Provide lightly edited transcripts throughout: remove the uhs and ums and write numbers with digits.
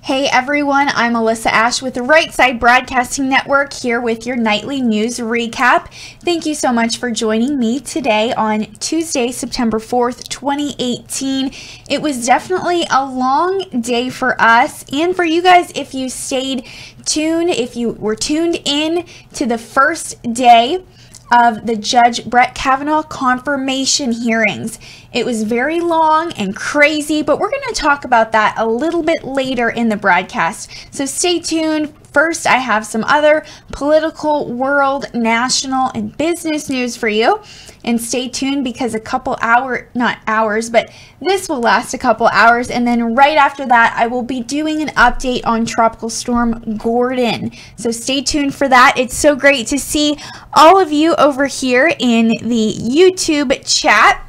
Hey everyone, I'm Alyssa Ashe with the Right Side Broadcasting Network here with your nightly news recap. Thank you so much for joining me today on Tuesday, September 4th, 2018. It was definitely a long day for us and for you guys if you stayed tuned, if you were tuned in to the first day of the Judge Brett Kavanaugh confirmation hearings. It was very long and crazy, but we're going to talk about that a little bit later in the broadcast. So stay tuned. First, I have some other political, world, national, and business news for you. And stay tuned because a couple not hours, but this will last a couple hours. And then right after that, I will be doing an update on Tropical Storm Gordon. So stay tuned for that. It's so great to see all of you over here in the YouTube chat.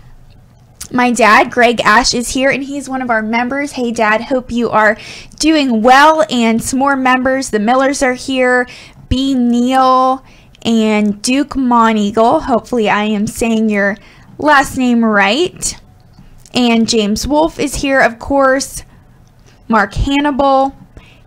My dad, Greg Ashe, is here and he's one of our members. Hey Dad, hope you are doing well. And some more members, the Millers are here, B. Neal and Duke Moneagle. Hopefully I am saying your last name right. And James Wolfe is here, of course. Mark Hannibal.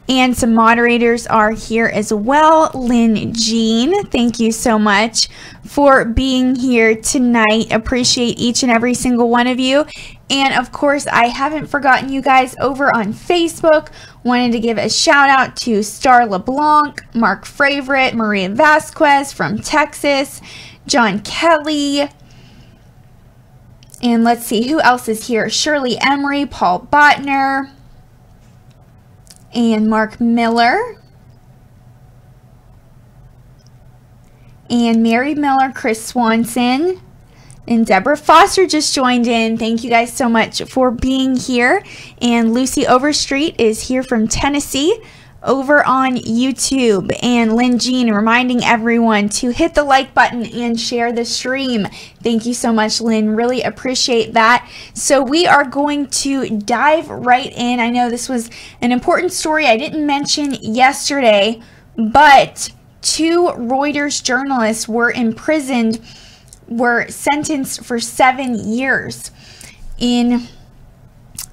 And some moderators are here as well. Lynn Jean, thank you so much for being here tonight. Appreciate each and every single one of you. And of course, I haven't forgotten you guys over on Facebook. Wanted to give a shout out to Star LeBlanc, Mark Favorite, Maria Vasquez from Texas, John Kelly. And let's see, who else is here? Shirley Emery, Paul Botner, and Mark Miller, and Mary Miller, Chris Swanson, and Deborah Foster just joined in. Thank you guys so much for being here. And Lucy Overstreet is here from Tennessee over on YouTube. And Lynn Jean reminding everyone to hit the like button and share the stream. Thank you so much, Lynn. Really appreciate that. So we are going to dive right in. I know this was an important story I didn't mention yesterday, but two Reuters journalists were sentenced for 7 years in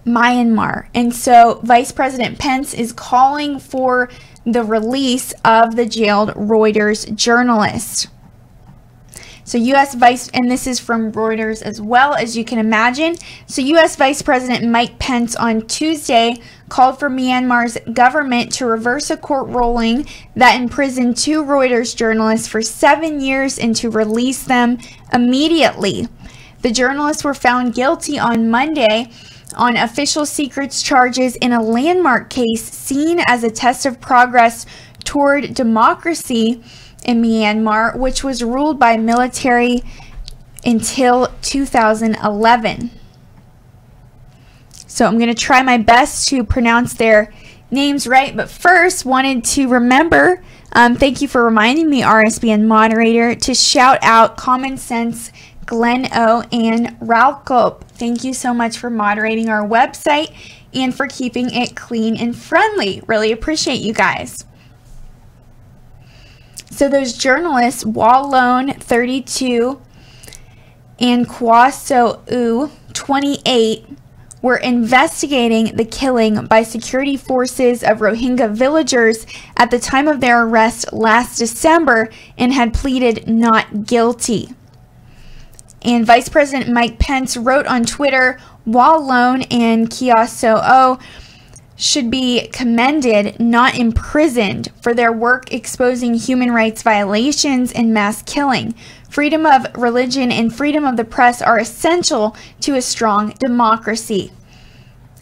Myanmar. And so Vice President Pence is calling for the release of the jailed Reuters journalist. So and this is from Reuters as well, as you can imagine. So U.S. Vice President Mike Pence on Tuesday called for Myanmar's government to reverse a court ruling that imprisoned two Reuters journalists for 7 years and to release them immediately. The journalists were found guilty on Monday on official secrets charges in a landmark case seen as a test of progress toward democracy in Myanmar, which was ruled by military until 2011. So I'm going to try my best to pronounce their names right, but first wanted to remember, thank you for reminding me, RSBN moderator, to shout out Common Sense, Glenn O, and Ralcope. Thank you so much for moderating our website and for keeping it clean and friendly. Really appreciate you guys. So those journalists, Wallone, 32, and Kwaso 28, were investigating the killing by security forces of Rohingya villagers at the time of their arrest last December and had pleaded not guilty. And Vice President Mike Pence wrote on Twitter, Wallone and Kwaso should be commended, not imprisoned, for their work exposing human rights violations and mass killing. Freedom of religion and freedom of the press are essential to a strong democracy.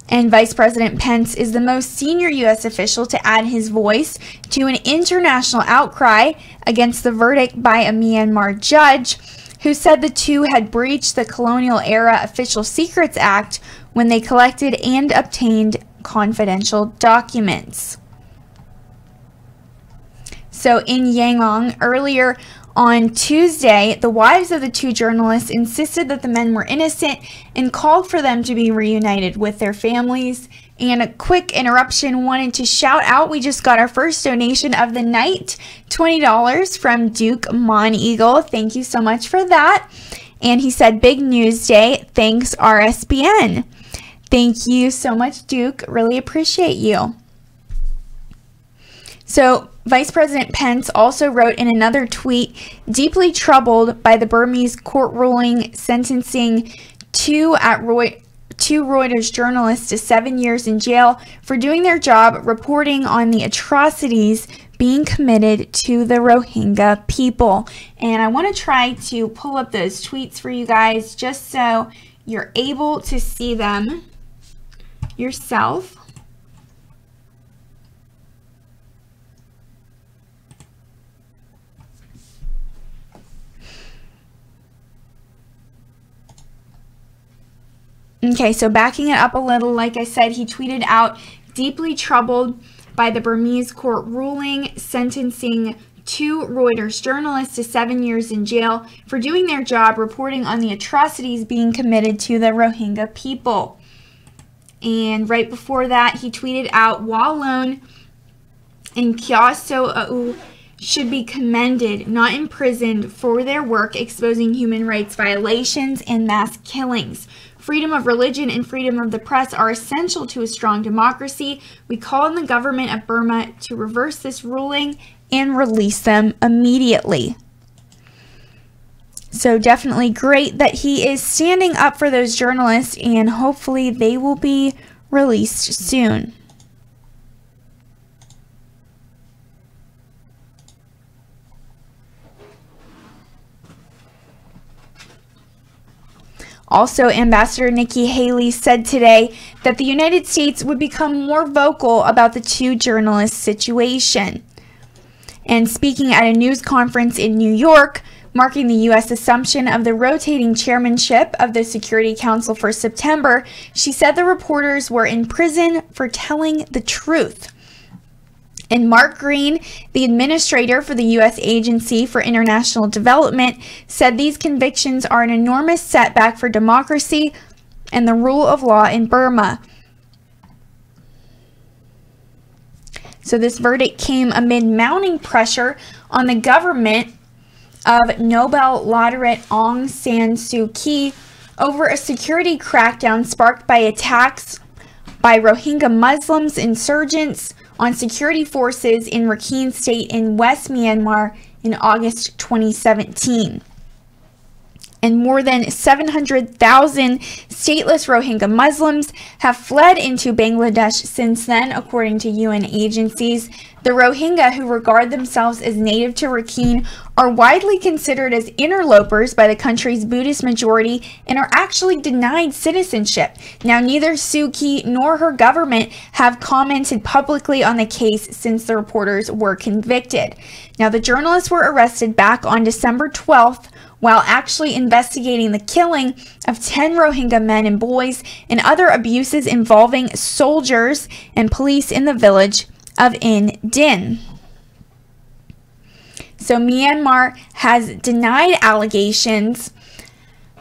And Vice President Pence is the most senior U.S. official to add his voice to an international outcry against the verdict by a Myanmar judge who said the two had breached the Colonial Era Official Secrets Act when they collected and obtained confidential documents. So in Yangon, earlier on Tuesday, the wives of the two journalists insisted that the men were innocent and called for them to be reunited with their families. And a quick interruption, wanted to shout out, we just got our first donation of the night, $20 from Duke Moneagle. Thank you so much for that. And he said, big news day, thanks RSBN. Thank you so much, Duke. Really appreciate you. So Vice President Pence also wrote in another tweet, deeply troubled by the Burmese court ruling sentencing two Reuters journalists to 7 years in jail for doing their job reporting on the atrocities being committed to the Rohingya people. And I want to try to pull up those tweets for you guys just so you're able to see them yourself. Okay, so backing it up a little, like I said, he tweeted out, deeply troubled by the Burmese court ruling sentencing two Reuters journalists to 7 years in jail for doing their job reporting on the atrocities being committed to the Rohingya people. And right before that, he tweeted out, Walloon and Kyaw should be commended, not imprisoned, for their work exposing human rights violations and mass killings. Freedom of religion and freedom of the press are essential to a strong democracy. We call on the government of Burma to reverse this ruling and release them immediately. So definitely great that he is standing up for those journalists, and hopefully they will be released soon. Also, Ambassador Nikki Haley said today that the United States would become more vocal about the two journalists' situation. And speaking at a news conference in New York, marking the U.S. assumption of the rotating chairmanship of the Security Council for September, she said the reporters were in prison for telling the truth. And Mark Green, the administrator for the U.S. Agency for International Development, said these convictions are an enormous setback for democracy and the rule of law in Burma. So this verdict came amid mounting pressure on the government of Nobel laureate Aung San Suu Kyi over a security crackdown sparked by attacks by Rohingya Muslims insurgents on security forces in Rakhine State in West Myanmar in August 2017. And more than 700,000 stateless Rohingya Muslims have fled into Bangladesh since then, according to UN agencies. The Rohingya, who regard themselves as native to Rakhine, are widely considered as interlopers by the country's Buddhist majority and are actually denied citizenship. Now, neither Suu Kyi nor her government have commented publicly on the case since the reporters were convicted. Now, the journalists were arrested back on December 12th while actually investigating the killing of 10 Rohingya men and boys and other abuses involving soldiers and police in the village of In Din. So Myanmar has denied allegations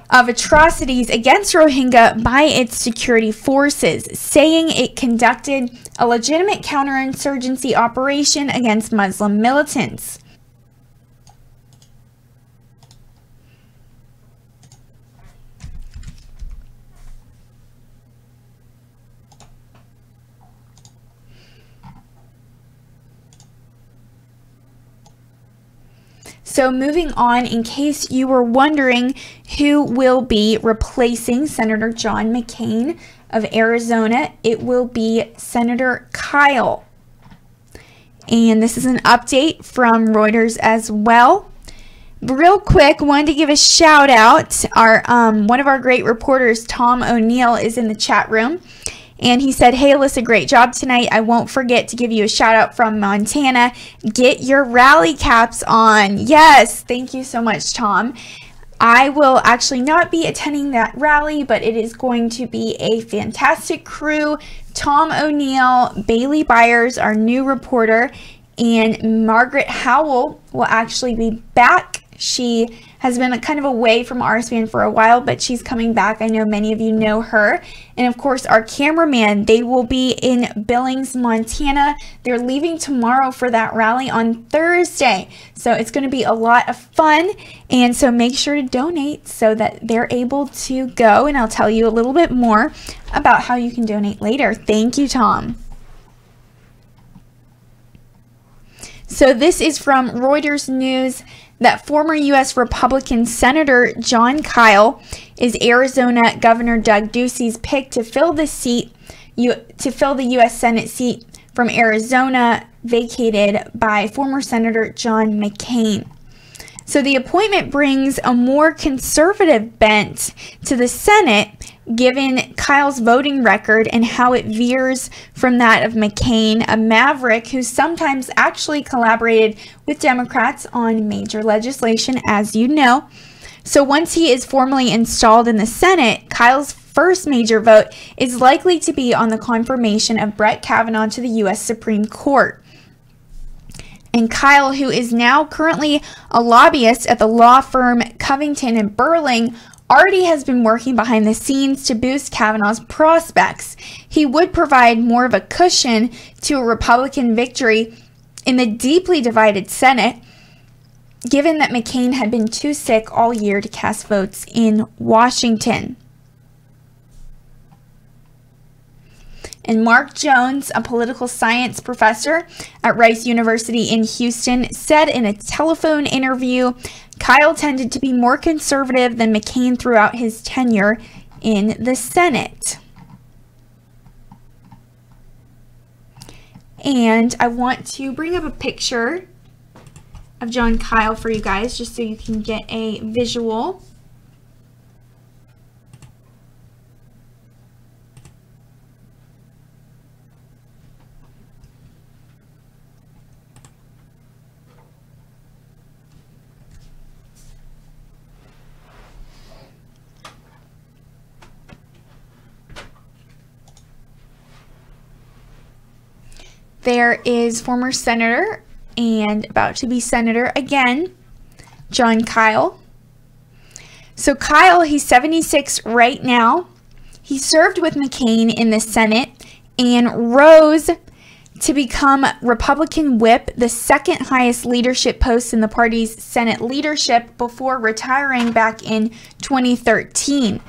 of atrocities against Rohingya by its security forces, saying it conducted a legitimate counterinsurgency operation against Muslim militants. So moving on, in case you were wondering who will be replacing Senator John McCain of Arizona, it will be Senator Kyl. And this is an update from Reuters as well. Real quick, wanted to give a shout out. One of our great reporters, Tom O'Neill, is in the chat room. And he said, hey, Alyssa, great job tonight. I won't forget to give you a shout out from Montana. Get your rally caps on. Yes, thank you so much, Tom. I will actually not be attending that rally, but it is going to be a fantastic crew. Tom O'Neill, Bailey Byers, our new reporter, and Margaret Howell will actually be back. She has been kind of away from RSBN for a while, but she's coming back. I know many of you know her. And of course, our cameraman, they will be in Billings, Montana. They're leaving tomorrow for that rally on Thursday. So it's going to be a lot of fun. And so make sure to donate so that they're able to go. And I'll tell you a little bit more about how you can donate later. Thank you, Tom. So this is from Reuters News that former U.S. Republican Senator John Kyl is Arizona Governor Doug Ducey's pick to fill the U.S. Senate seat from Arizona vacated by former Senator John McCain. So the appointment brings a more conservative bent to the Senate, given Kyl's voting record and how it veers from that of McCain, a maverick who sometimes actually collaborated with Democrats on major legislation, as you know. So once he is formally installed in the Senate, Kyl's first major vote is likely to be on the confirmation of Brett Kavanaugh to the U.S. Supreme Court. And Kyl, who is now currently a lobbyist at the law firm Covington and Burling, already has been working behind the scenes to boost Kavanaugh's prospects. He would provide more of a cushion to a Republican victory in the deeply divided Senate, given that McCain had been too sick all year to cast votes in Washington. And Mark Jones, a political science professor at Rice University in Houston, said in a telephone interview, Kyl tended to be more conservative than McCain throughout his tenure in the Senate. And I want to bring up a picture of John Kyl for you guys, just so you can get a visual. There is former senator and about to be senator again, John Kyl. So Kyl, he's 76 right now. He served with McCain in the Senate and rose to become Republican whip, the second highest leadership post in the party's Senate leadership, before retiring back in 2013.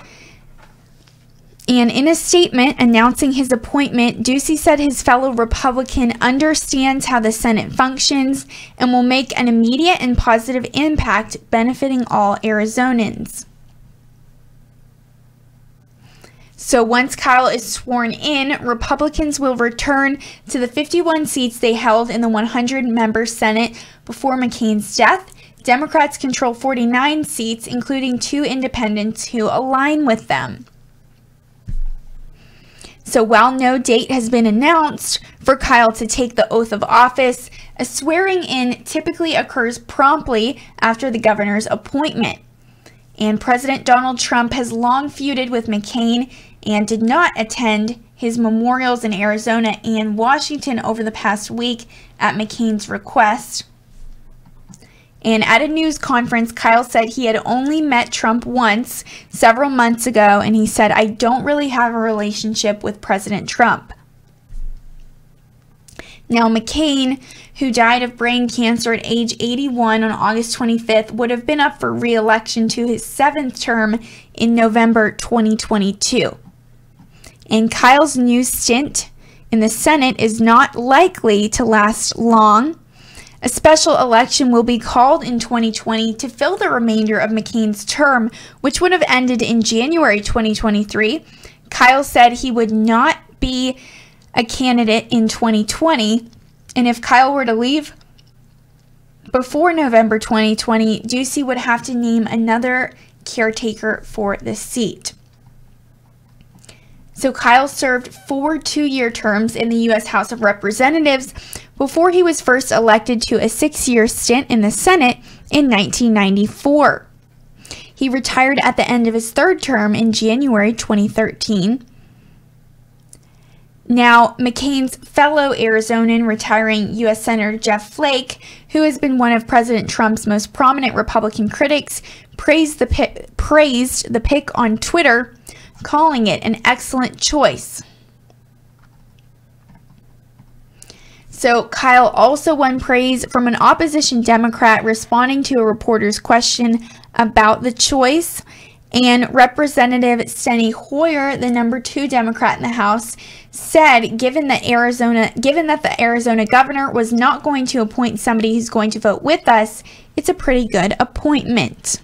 And in a statement announcing his appointment, Ducey said his fellow Republican understands how the Senate functions and will make an immediate and positive impact benefiting all Arizonans. So once Kyl is sworn in, Republicans will return to the 51 seats they held in the 100-member Senate before McCain's death. Democrats control 49 seats, including 2 independents who align with them. So while no date has been announced for Kyl to take the oath of office, a swearing-in typically occurs promptly after the governor's appointment. And President Donald Trump has long feuded with McCain and did not attend his memorials in Arizona and Washington over the past week at McCain's request. And at a news conference, Kyl said he had only met Trump once several months ago, and he said, "I don't really have a relationship with President Trump." Now, McCain, who died of brain cancer at age 81 on August 25th, would have been up for re-election to his 7th term in November 2022. And Kyl's new stint in the Senate is not likely to last long. A special election will be called in 2020 to fill the remainder of McCain's term, which would have ended in January 2023. Kyl said he would not be a candidate in 2020, and if Kyl were to leave before November 2020, Ducey would have to name another caretaker for the seat. So Kyl served 4 two-year terms in the U.S. House of Representatives before he was first elected to a 6-year stint in the Senate in 1994. He retired at the end of his 3rd term in January 2013. Now, McCain's fellow Arizonan retiring U.S. Senator Jeff Flake, who has been one of President Trump's most prominent Republican critics, praised the pick on Twitter, calling it an excellent choice. So Kyl also won praise from an opposition Democrat responding to a reporter's question about the choice. And Representative Steny Hoyer, the number 2 Democrat in the House, said given that the Arizona governor was not going to appoint somebody who's going to vote with us, it's a pretty good appointment.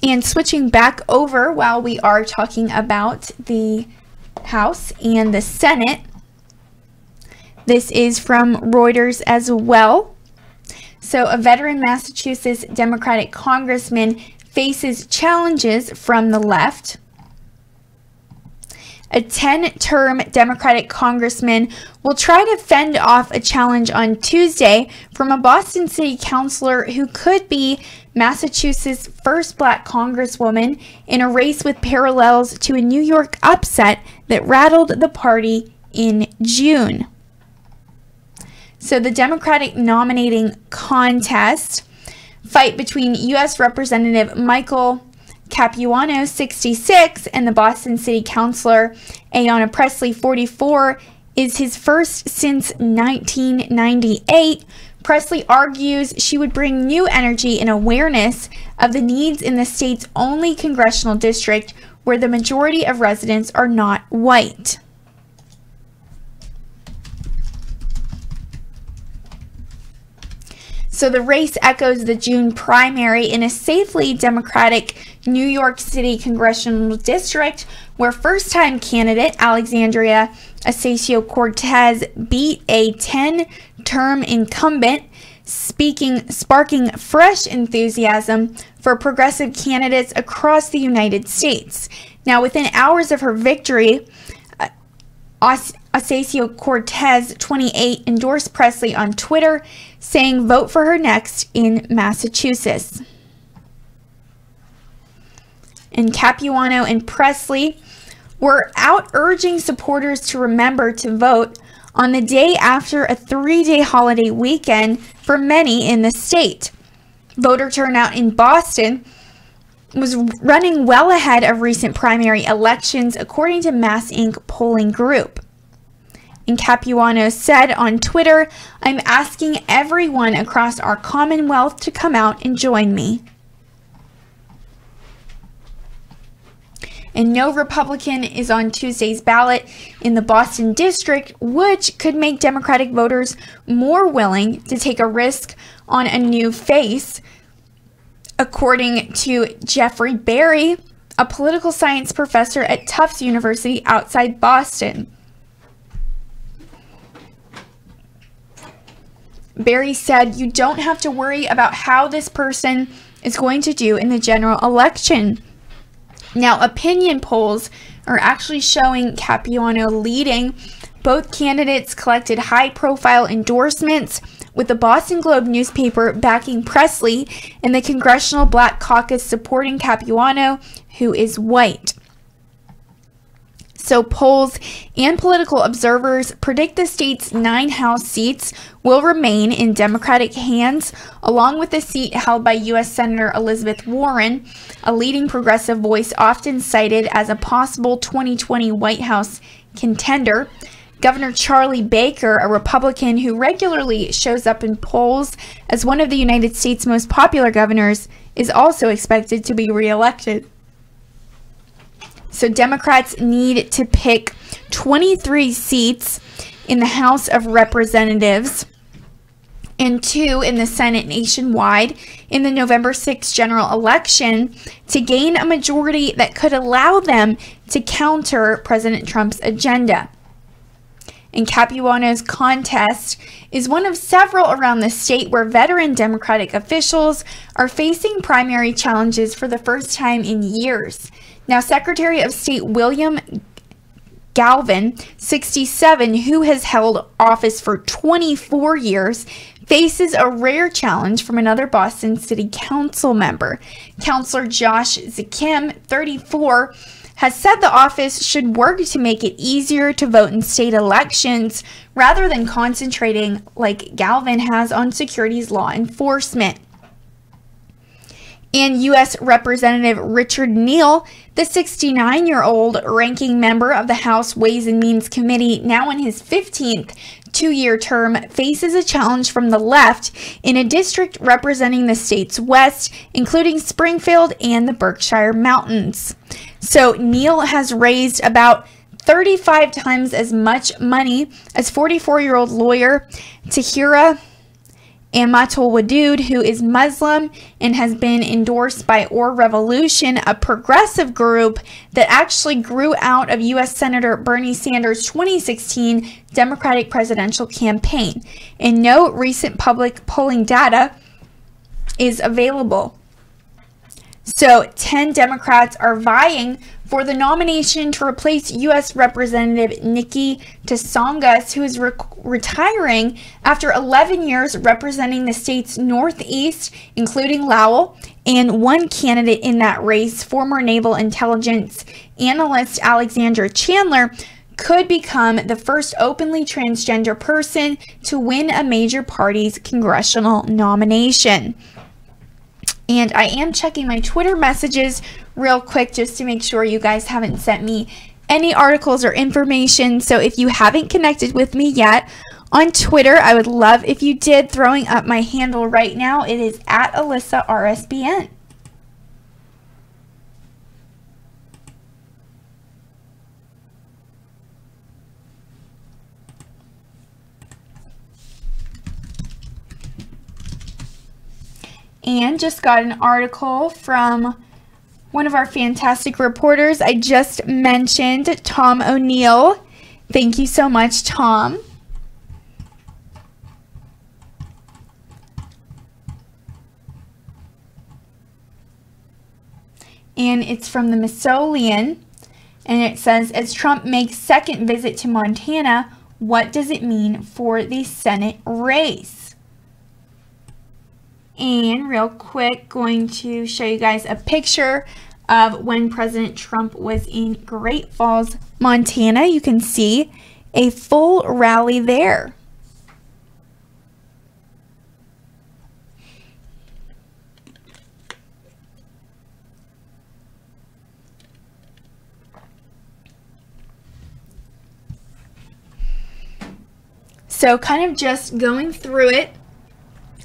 And switching back over while we are talking about the House and the Senate, this is from Reuters as well. So a veteran Massachusetts Democratic congressman faces challenges from the left. A 10-term Democratic congressman will try to fend off a challenge on Tuesday from a Boston City councilor who could be Massachusetts' first black congresswoman in a race with parallels to a New York upset that rattled the party in June. So the Democratic nominating contest fight between U.S. Representative Michael Capuano, 66, and the Boston City Councilor Ayanna Pressley, 44, is his first since 1998. Pressley argues she would bring new energy and awareness of the needs in the state's only congressional district where the majority of residents are not white. So the race echoes the June primary in a safely Democratic New York City congressional district where first-time candidate Alexandria Ocasio-Cortez beat a 10-term incumbent, sparking fresh enthusiasm for progressive candidates across the United States. Now, within hours of her victory, Ocasio-Cortez, 28, endorsed Pressley on Twitter, saying, "Vote for her next in Massachusetts." And Capuano and Pressley were out urging supporters to remember to vote on the day after a 3-day holiday weekend for many in the state. Voter turnout in Boston was running well ahead of recent primary elections, according to Mass Inc. polling group. And Capuano said on Twitter, "I'm asking everyone across our Commonwealth to come out and join me." And no Republican is on Tuesday's ballot in the Boston district, which could make Democratic voters more willing to take a risk on a new face, according to Jeffrey Berry, a political science professor at Tufts University outside Boston. Berry said, "You don't have to worry about how this person is going to do in the general election." Now, opinion polls are actually showing Capuano leading. Both candidates collected high-profile endorsements, with the Boston Globe newspaper backing Pressley and the Congressional Black Caucus supporting Capuano, who is white. So polls and political observers predict the state's 9 House seats will remain in Democratic hands, along with the seat held by U.S. Senator Elizabeth Warren, a leading progressive voice often cited as a possible 2020 White House contender. Governor Charlie Baker, a Republican who regularly shows up in polls as one of the United States' most popular governors, is also expected to be reelected. So Democrats need to pick 23 seats in the House of Representatives and 2 in the Senate nationwide in the November 6th general election to gain a majority that could allow them to counter President Trump's agenda. And Capuano's contest is one of several around the state where veteran Democratic officials are facing primary challenges for the first time in years. Now, Secretary of State William Galvin, 67, who has held office for 24 years, faces a rare challenge from another Boston City Council member. Councilor Josh Zakim, 34, has said the office should work to make it easier to vote in state elections rather than concentrating, like Galvin has, on securities law enforcement. And U.S. Representative Richard Neal, the 69-year-old ranking member of the House Ways and Means Committee, now in his 15th two-year term, faces a challenge from the left in a district representing the state's west, including Springfield and the Berkshire Mountains. So Neal has raised about 35 times as much money as 44-year-old lawyer Tahira Amatolwadoud, who is Muslim and has been endorsed by Or Revolution, a progressive group that actually grew out of U.S. Senator Bernie Sanders' 2016 Democratic presidential campaign. And no recent public polling data is available. So 10 Democrats are vying for the nomination to replace U.S. Representative Nikki Tsongas, who is retiring after 11 years representing the state's northeast, including Lowell, and one candidate in that race, former naval intelligence analyst Alexandra Chandler, could become the first openly transgender person to win a major party's congressional nomination. And I am checking my Twitter messages real quick just to make sure you guys haven't sent me any articles or information. So if you haven't connected with me yet on Twitter, I would love if you did. Throwing up my handle right now. It is at Alyssa RSBN. And just got an article from one of our fantastic reporters I just mentioned, Tom O'Neill. Thank you so much, Tom. And it's from the Missoulian, and it says, as Trump makes second visit to Montana, what does it mean for the Senate race? And real quick, going to show you guys a picture of when President Trump was in Great Falls, Montana. You can see a full rally there. So kind of just going through it.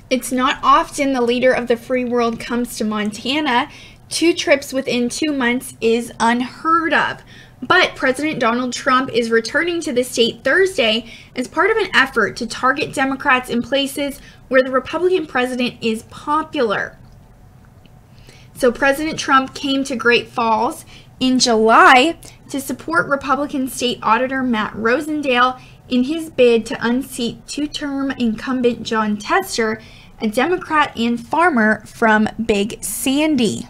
It's not often the leader of the free world comes to Montana. 2 trips within 2 months is unheard of. But President Donald Trump is returning to the state Thursday as part of an effort to target Democrats in places where the Republican president is popular. So President Trump came to Great Falls in July to support Republican State Auditor Matt Rosendale in his bid to unseat 2-term incumbent John Tester, a Democrat and farmer from Big Sandy.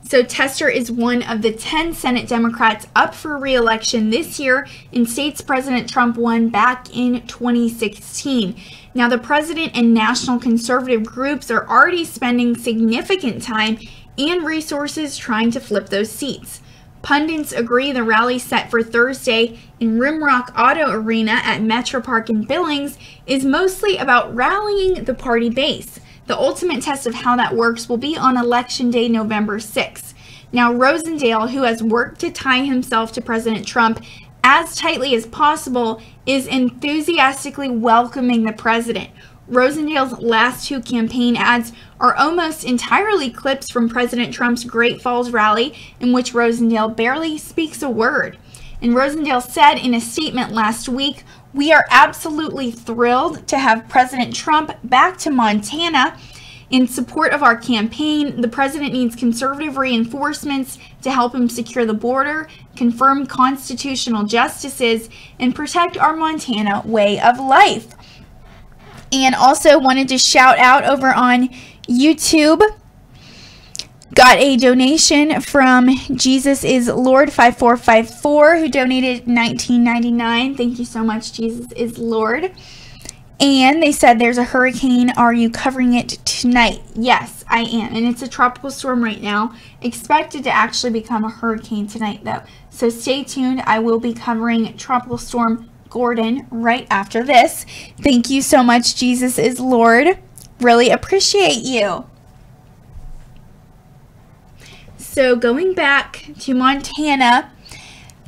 So Tester is one of the 10 Senate Democrats up for re-election this year in states President Trump won back in 2016. Now, the president and national conservative groups are already spending significant time and resources trying to flip those seats. Pundits agree the rally set for Thursday in Rimrock Auto Arena at Metro Park in Billings is mostly about rallying the party base. The ultimate test of how that works will be on Election Day, November 6th. Now, Rosendale, who has worked to tie himself to President Trump as tightly as possible, is enthusiastically welcoming the president. Rosendale's last 2 campaign ads are almost entirely clips from President Trump's Great Falls rally, in which Rosendale barely speaks a word. And Rosendale said in a statement last week, "We are absolutely thrilled to have President Trump back to Montana. In support of our campaign, the president needs conservative reinforcements to help him secure the border, confirm constitutional justices, and protect our Montana way of life." And also wanted to shout out over on YouTube. Got a donation from Jesus is Lord 5454, who donated $19.99. Thank you so much, Jesus is Lord. And they said, there's a hurricane. Are you covering it tonight? Yes, I am. And it's a tropical storm right now. Expected to actually become a hurricane tonight, though. So stay tuned. I will be covering Tropical Storm Gordon right after this. Thank you so much, Jesus is Lord. Really appreciate you. So going back to Montana,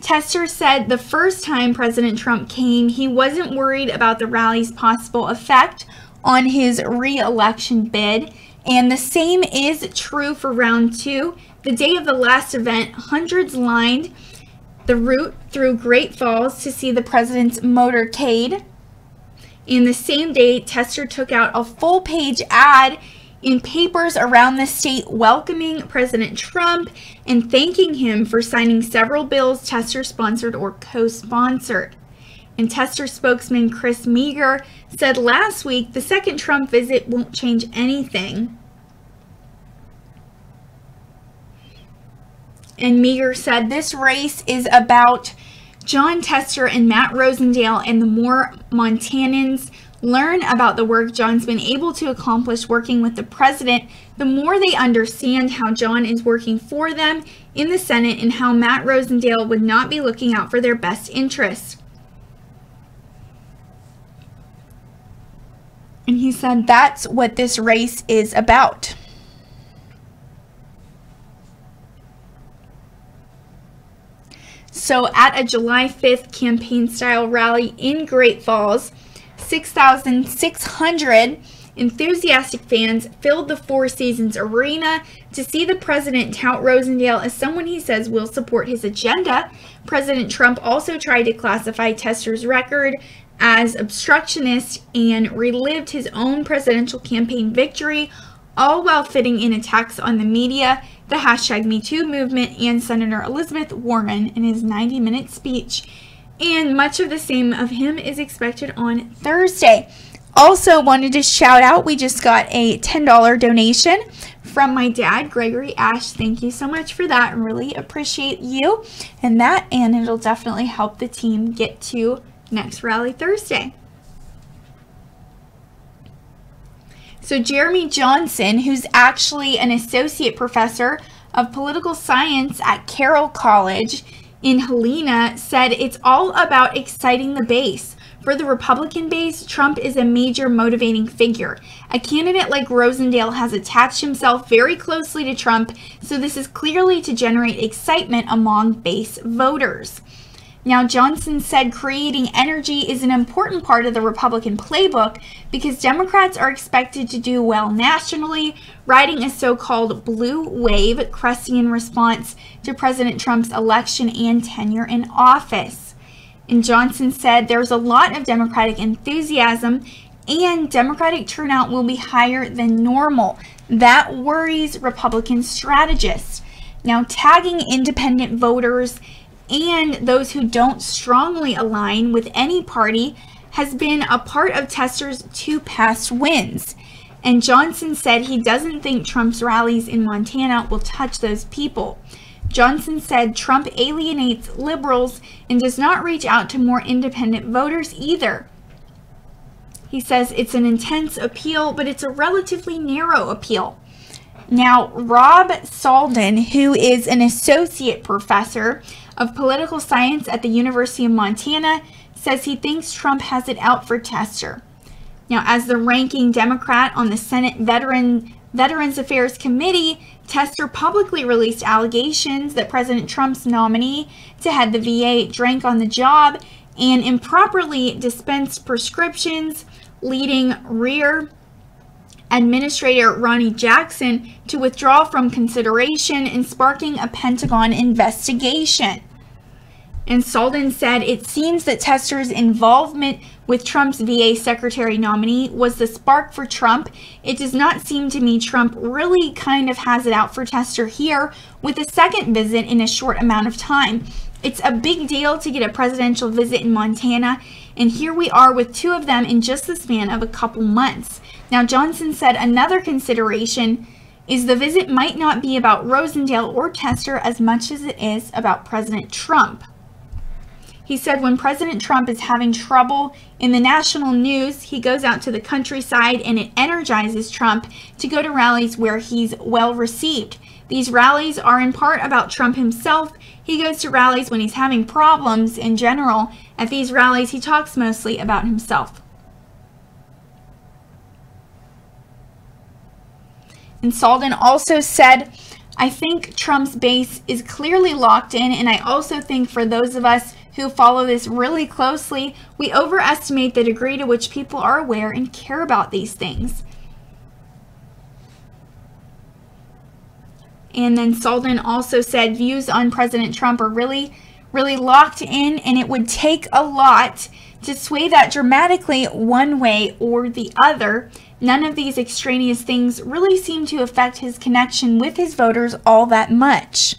Tester said the first time President Trump came, he wasn't worried about the rally's possible effect on his re-election bid. And the same is true for round 2. The day of the last event, hundreds lined the route through Great Falls to see the president's motorcade. And the same day, Tester took out a full-page ad in papers around the state welcoming President Trump and thanking him for signing several bills Tester sponsored or co-sponsored. And Tester spokesman Chris Meagher said last week the second Trump visit won't change anything. And Meagher said this race is about John Tester and Matt Rosendale, and the more Montanans learn about the work John's been able to accomplish working with the president, the more they understand how John is working for them in the Senate and how Matt Rosendale would not be looking out for their best interests. And he said that's what this race is about. So at a July 5th campaign-style rally in Great Falls, 6,600 enthusiastic fans filled the Four Seasons Arena to see the president tout Rosendale as someone he says will support his agenda. President Trump also tried to classify Tester's record as obstructionist and relived his own presidential campaign victory, all while fitting in attacks on the media, the hashtag #MeToo movement, and Senator Elizabeth Warren in his 90-minute speech. And much of the same of him is expected on Thursday. Also wanted to shout out, we just got a $10 donation from my dad, Gregory Ashe. Thank you so much for that. Really appreciate you and that, and it'll definitely help the team get to next rally Thursday. So Jeremy Johnson, who's actually an associate professor of political science at Carroll College in Helena, said it's all about exciting the base. For the Republican base, Trump is a major motivating figure. A candidate like Rosendale has attached himself very closely to Trump, so this is clearly to generate excitement among base voters. Now, Johnson said creating energy is an important part of the Republican playbook because Democrats are expected to do well nationally, riding a so-called blue wave cresting in response to President Trump's election and tenure in office. And Johnson said there's a lot of Democratic enthusiasm and Democratic turnout will be higher than normal. That worries Republican strategists. Now, tagging independent voters and those who don't strongly align with any party has been a part of Tester's 2 past wins. And Johnson said he doesn't think Trump's rallies in Montana will touch those people. Johnson said Trump alienates liberals and does not reach out to more independent voters either. He says it's an intense appeal, but it's a relatively narrow appeal. Now, Rob Salden, who is an associate professor of political science at the University of Montana, says he thinks Trump has it out for Tester. Now, as the ranking Democrat on the Senate Veterans Affairs Committee, Tester publicly released allegations that President Trump's nominee to head the VA drank on the job and improperly dispensed prescriptions, leading Rear Administrator Ronnie Jackson to withdraw from consideration and sparking a Pentagon investigation. And Salden said it seems that Tester's involvement with Trump's VA secretary nominee was the spark for Trump. It does not seem to me Trump really kind of has it out for Tester here with a second visit in a short amount of time. It's a big deal to get a presidential visit in Montana, and here we are with 2 of them in just the span of a couple months. Now, Johnson said another consideration is the visit might not be about Rosendale or Tester as much as it is about President Trump. He said when President Trump is having trouble in the national news, he goes out to the countryside and it energizes Trump to go to rallies where he's well received. These rallies are in part about Trump himself. He goes to rallies when he's having problems in general. At these rallies, he talks mostly about himself. And Salden also said, I think Trump's base is clearly locked in, and I also think for those of us who follow this really closely, we overestimate the degree to which people are aware and care about these things. And then Salden also said views on President Trump are really locked in, and it would take a lot to sway that dramatically one way or the other. None of these extraneous things really seem to affect his connection with his voters all that much.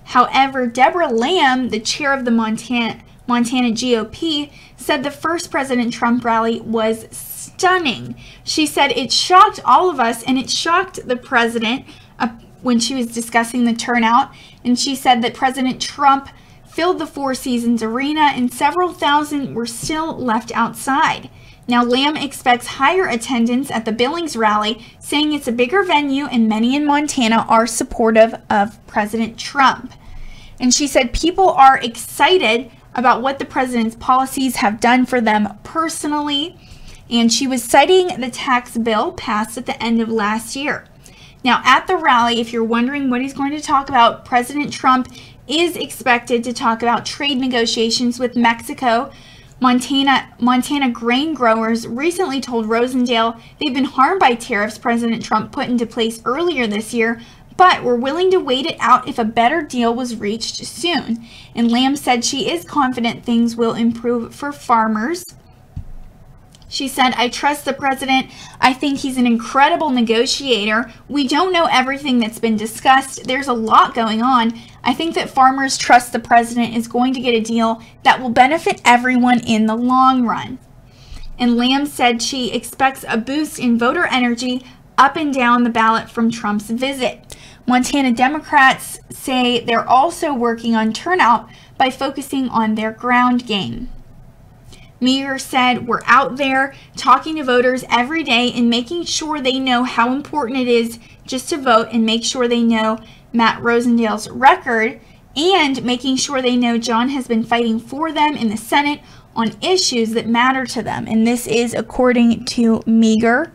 However, Deborah Lamb, the chair of the Montana GOP, said the first President Trump rally was stunning. She said it shocked all of us, and it shocked the president when she was discussing the turnout. And she said that President Trump filled the Four Seasons Arena, and several thousand were still left outside. Now, Lamb expects higher attendance at the Billings rally, saying it's a bigger venue and many in Montana are supportive of President Trump. And she said people are excited about what the president's policies have done for them personally. And she was citing the tax bill passed at the end of last year. Now, at the rally, if you're wondering what he's going to talk about, President Trump is expected to talk about trade negotiations with Mexico. Montana grain growers recently told Rosendale they've been harmed by tariffs President Trump put into place earlier this year, but were willing to wait it out if a better deal was reached soon. And Lamb said she is confident things will improve for farmers. She said, I trust the president. I think he's an incredible negotiator. We don't know everything that's been discussed. There's a lot going on. I think that farmers trust the president is going to get a deal that will benefit everyone in the long run. And Lamb said she expects a boost in voter energy up and down the ballot from Trump's visit. Montana Democrats say they're also working on turnout by focusing on their ground game. Meagher said, we're out there talking to voters every day and making sure they know how important it is just to vote, and make sure they know Matt Rosendale's record, and making sure they know John has been fighting for them in the Senate on issues that matter to them. And this is according to Meagher.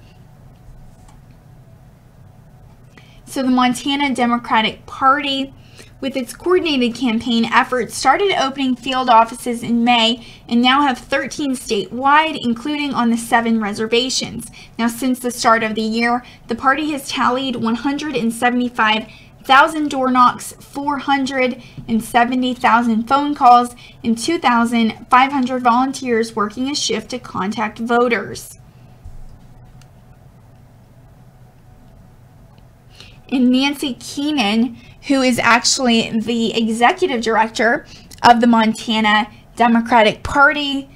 So the Montana Democratic Party, with its coordinated campaign efforts, started opening field offices in May and now have 13 statewide, including on the 7 reservations. Now, since the start of the year, the party has tallied 175,000 door knocks, 470,000 phone calls, and 2,500 volunteers working a shift to contact voters. And Nancy Keenan, who is actually the executive director of the Montana Democratic Party,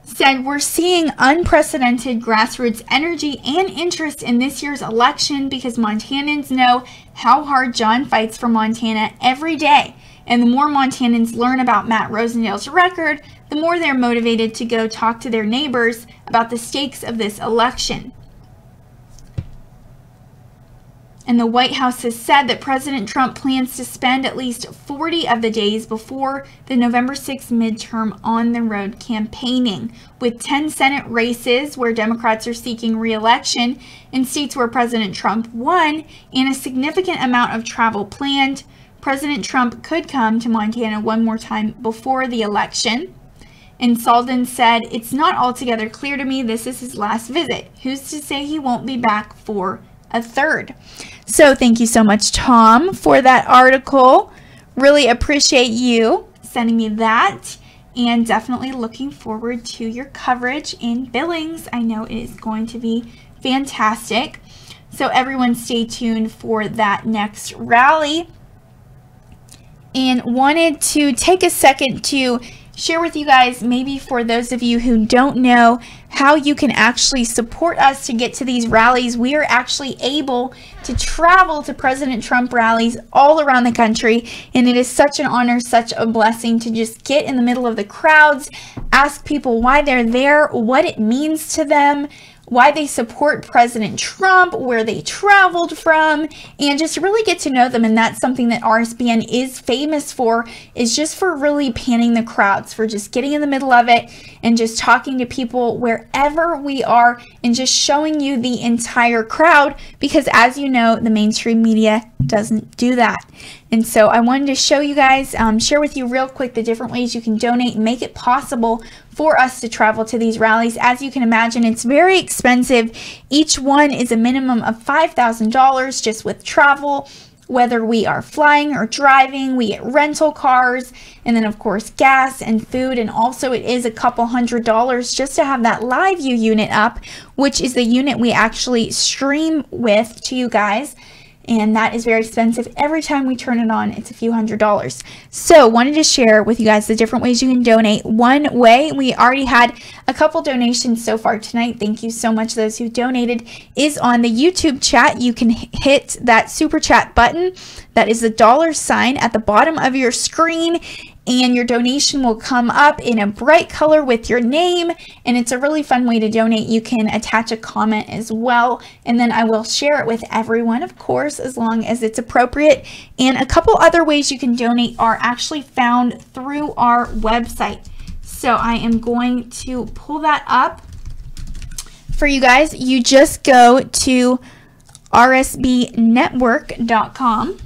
said, we're seeing unprecedented grassroots energy and interest in this year's election because Montanans know how hard John fights for Montana every day. And the more Montanans learn about Matt Rosendale's record, the more they're motivated to go talk to their neighbors about the stakes of this election. And the White House has said that President Trump plans to spend at least 40 of the days before the November 6th midterm on the road campaigning, with 10 Senate races where Democrats are seeking re-election in states where President Trump won, and a significant amount of travel planned. President Trump could come to Montana one more time before the election. And Salden said, it's not altogether clear to me this is his last visit. Who's to say he won't be back for a third? So thank you so much, Tom, for that article. Really appreciate you sending me that, and definitely looking forward to your coverage in Billings. I know it is going to be fantastic. So everyone stay tuned for that next rally. And wanted to take a second to share with you guys, maybe for those of you who don't know, how you can actually support us to get to these rallies. We are actually able to travel to President Trump rallies all around the country, and it is such an honor, such a blessing to just get in the middle of the crowds, ask people why they're there, what it means to them, why they support President Trump, where they traveled from, and just really get to know them. And that's something that RSBN is famous for, is just for really panning the crowds, for just getting in the middle of it and just talking to people wherever we are and just showing you the entire crowd, because as you know, the mainstream media doesn't do that. And so I wanted to show you guys, share with you real quick the different ways you can donate and make it possible for us to travel to these rallies. As you can imagine, it's very expensive. Each one is a minimum of $5,000 just with travel, whether we are flying or driving. We get rental cars, and then of course gas and food, and also it is a couple $100s just to have that live view unit up, which is the unit we actually stream with to you guys. And that is very expensive. Every time we turn it on, it's a few $100s. So wanted to share with you guys the different ways you can donate. One way, we already had a couple donations so far tonight. Thank you so much those who donated, is on the YouTube chat. You can hit that super chat button. That is the $sign at the bottom of your screen, and your donation will come up in a bright color with your name, and it's a really fun way to donate. You can attach a comment as well, and then I will share it with everyone, of course, as long as it's appropriate. And a couple other ways you can donate are actually found through our website. So I am going to pull that up for you guys. You just go to rsbnetwork.com.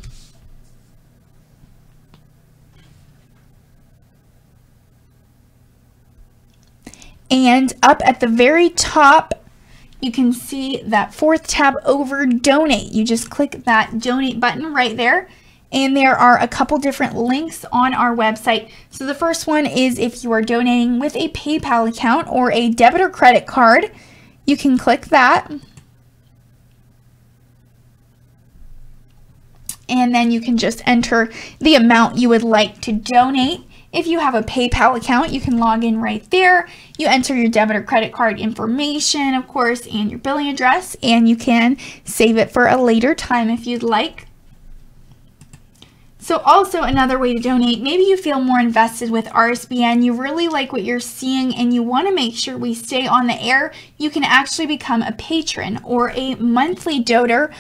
And up at the very top, you can see that fourth tab over donate. You just click that donate button right there. And there are a couple different links on our website. So the first one is if you are donating with a PayPal account or a debit or credit card, you can click that. And then you can just enter the amount you would like to donate. If you have a PayPal account, you can log in right there. You enter your debit or credit card information, of course, and your billing address, and you can save it for a later time if you'd like. So also another way to donate, maybe you feel more invested with RSBN, you really like what you're seeing and you want to make sure we stay on the air, you can actually become a patron or a monthly donor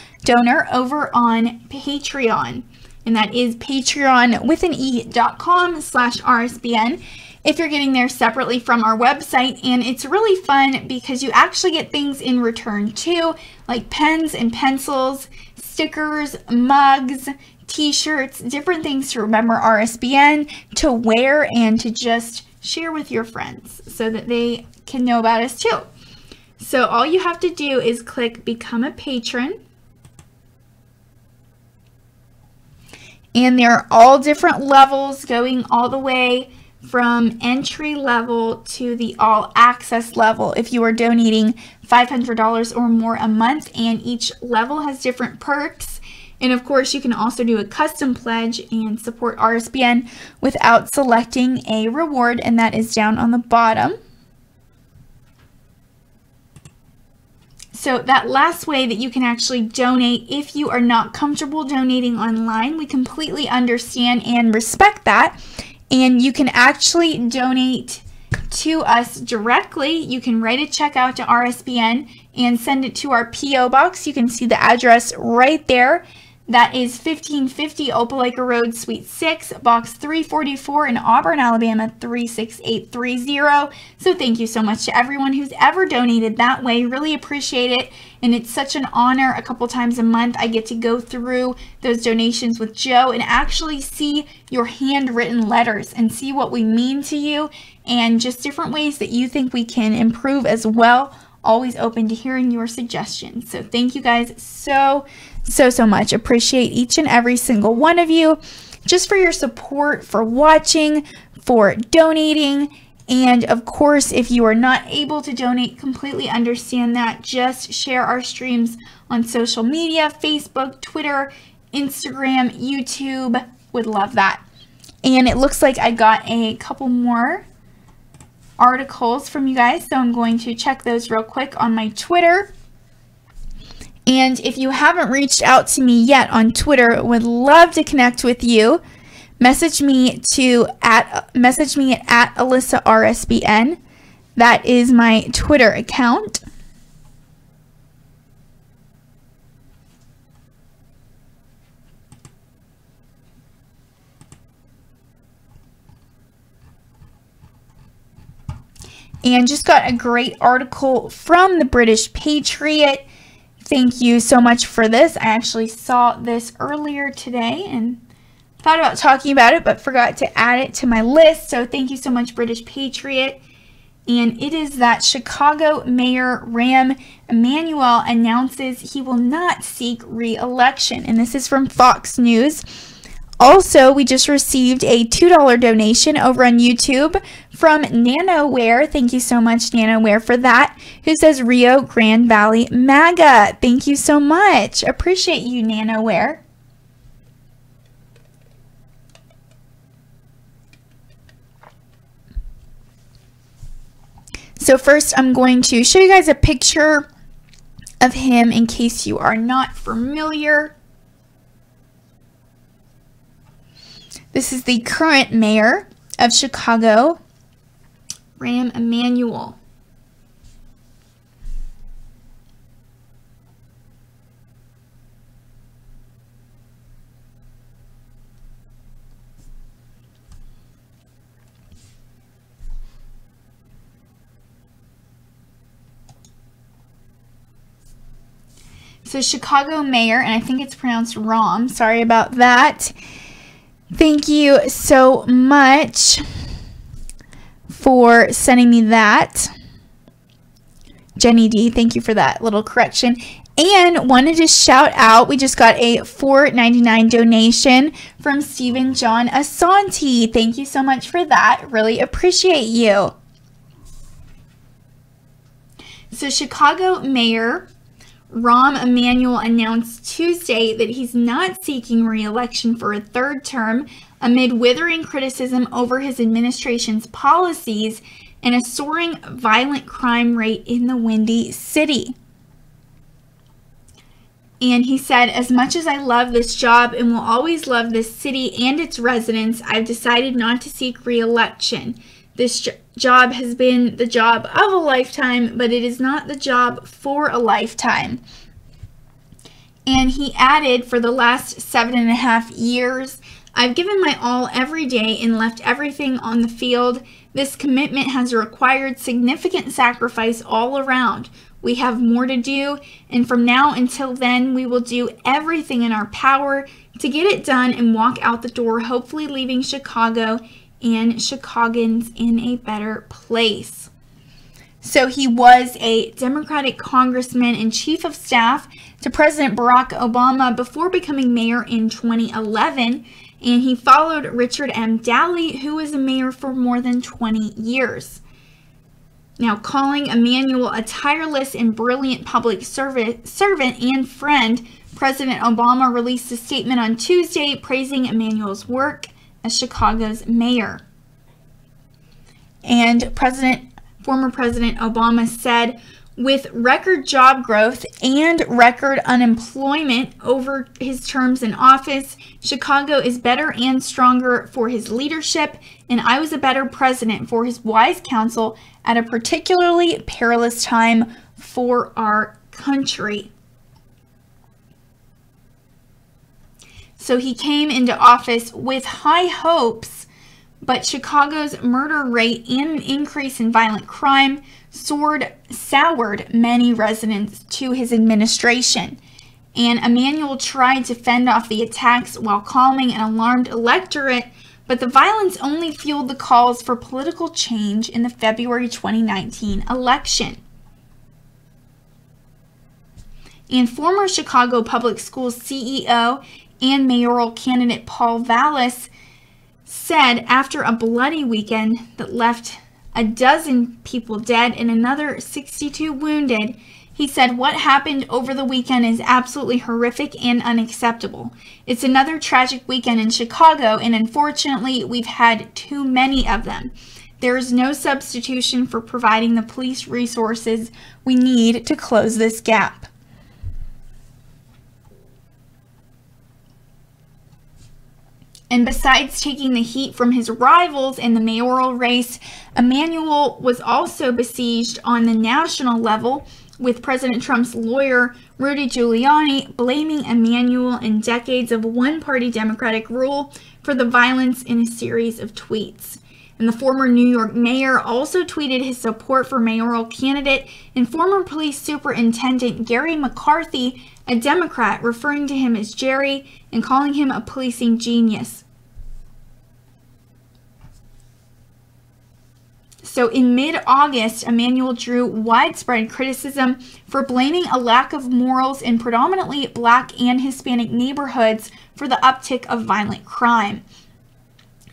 over on Patreon. And that is patreon.com/RSBN. If you're getting there separately from our website, and it's really fun because you actually get things in return too, like pens and pencils, stickers, mugs, t-shirts, different things to remember RSBN, to wear, and to just share with your friends so that they can know about us too. So all you have to do is click Become a Patron. And there are all different levels, going all the way from entry level to the all access level if you are donating $500 or more a month, and each level has different perks. And of course, you can also do a custom pledge and support RSBN without selecting a reward, and that is down on the bottom. So that last way that you can actually donate, if you are not comfortable donating online, we completely understand and respect that. And you can actually donate to us directly. You can write a check out to RSBN and send it to our P.O. Box. You can see the address right there. That is 1550 Opelika Road, Suite 6, Box 344 in Auburn, Alabama 36830. So thank you so much to everyone who's ever donated that way. Really appreciate it. And it's such an honor. A couple times a month, I get to go through those donations with Joe and actually see your handwritten letters and see what we mean to you and just different ways that you think we can improve as well. Always open to hearing your suggestions. So thank you guys so much. Appreciate each and every single one of you just for your support, for watching, for donating. And of course, if you are not able to donate, completely understand that. Just share our streams on social media, Facebook, Twitter, Instagram, YouTube. Would love that. And it looks like I got a couple more articles from you guys, so I'm going to check those real quick on my Twitter. And if you haven't reached out to me yet on Twitter, would love to connect with you. Message me at Alyssa RSBN. That is my Twitter account. And just got a great article from the British Patriot. Thank you so much for this. I actually saw this earlier today and thought about talking about it, but forgot to add it to my list. So thank you so much, British Patriot. And it is that Chicago Mayor Rahm Emanuel announces he will not seek re-election. And this is from Fox News. Also, we just received a $2 donation over on YouTube from NanoWare. Thank you so much, NanoWare, for that. Who says Rio Grande Valley MAGA. Thank you so much. Appreciate you, NanoWare. So first, I'm going to show you guys a picture of him in case you are not familiar. This is the current mayor of Chicago, Rahm Emanuel. So Chicago mayor, and I think it's pronounced Rahm. Sorry about that. Thank you so much for sending me that. Jenny D, thank you for that little correction. And wanted to shout out, we just got a $4.99 donation from Stephen John Asante. Thank you so much for that. Really appreciate you. So Chicago Mayor Rahm Emanuel announced Tuesday that he's not seeking re-election for a third term amid withering criticism over his administration's policies and a soaring violent crime rate in the Windy City. And he said, as much as I love this job and will always love this city and its residents, I've decided not to seek re-election. This job has been the job of a lifetime, but it is not the job for a lifetime. And he added, for the last 7.5 years, I've given my all every day and left everything on the field. This commitment has required significant sacrifice all around. We have more to do, and from now until then, we will do everything in our power to get it done and walk out the door, hopefully leaving Chicago and Chicagoans in a better place. So he was a Democratic congressman and chief of staff to President Barack Obama before becoming mayor in 2011, and he followed Richard M. Daley, who was a mayor for more than 20 years. Now, calling Emanuel a tireless and brilliant public servant and friend, President Obama released a statement on Tuesday praising Emanuel's work as Chicago's mayor. And former President Obama said, with record job growth and record unemployment over his terms in office, Chicago is better and stronger for his leadership, and I was a better president for his wise counsel at a particularly perilous time for our country. So he came into office with high hopes, but Chicago's murder rate and an increase in violent crime soured many residents to his administration. And Emanuel tried to fend off the attacks while calming an alarmed electorate, but the violence only fueled the calls for political change in the February 2019 election. And former Chicago Public Schools CEO and mayoral candidate Paul Vallis said after a bloody weekend that left a dozen people dead and another 62 wounded, he said, what happened over the weekend is absolutely horrific and unacceptable. It's another tragic weekend in Chicago, and unfortunately, we've had too many of them. There is no substitution for providing the police resources we need to close this gap. And besides taking the heat from his rivals in the mayoral race, Emanuel was also besieged on the national level, with President Trump's lawyer, Rudy Giuliani, blaming Emanuel and decades of one-party Democratic rule for the violence in a series of tweets. And the former New York mayor also tweeted his support for mayoral candidate and former police superintendent Gary McCarthy, a Democrat, referring to him as Jerry and calling him a policing genius. So in mid-August, Emanuel drew widespread criticism for blaming a lack of morals in predominantly Black and Hispanic neighborhoods for the uptick of violent crime.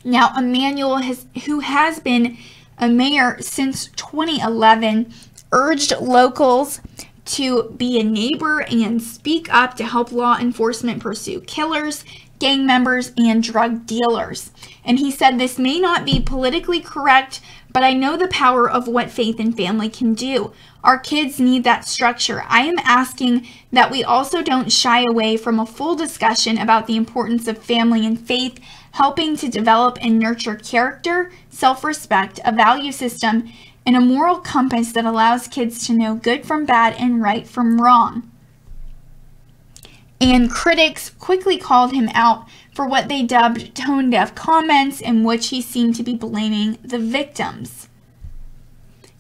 Now, Emanuel, who has been a mayor since 2011, urged locals to be a neighbor and speak up to help law enforcement pursue killers, gang members, and drug dealers. And he said, "This may not be politically correct, but I know the power of what faith and family can do. Our kids need that structure. I am asking that we also don't shy away from a full discussion about the importance of family and faith, helping to develop and nurture character, self-respect, a value system, and a moral compass that allows kids to know good from bad and right from wrong." And critics quickly called him out for what they dubbed tone-deaf comments in which he seemed to be blaming the victims.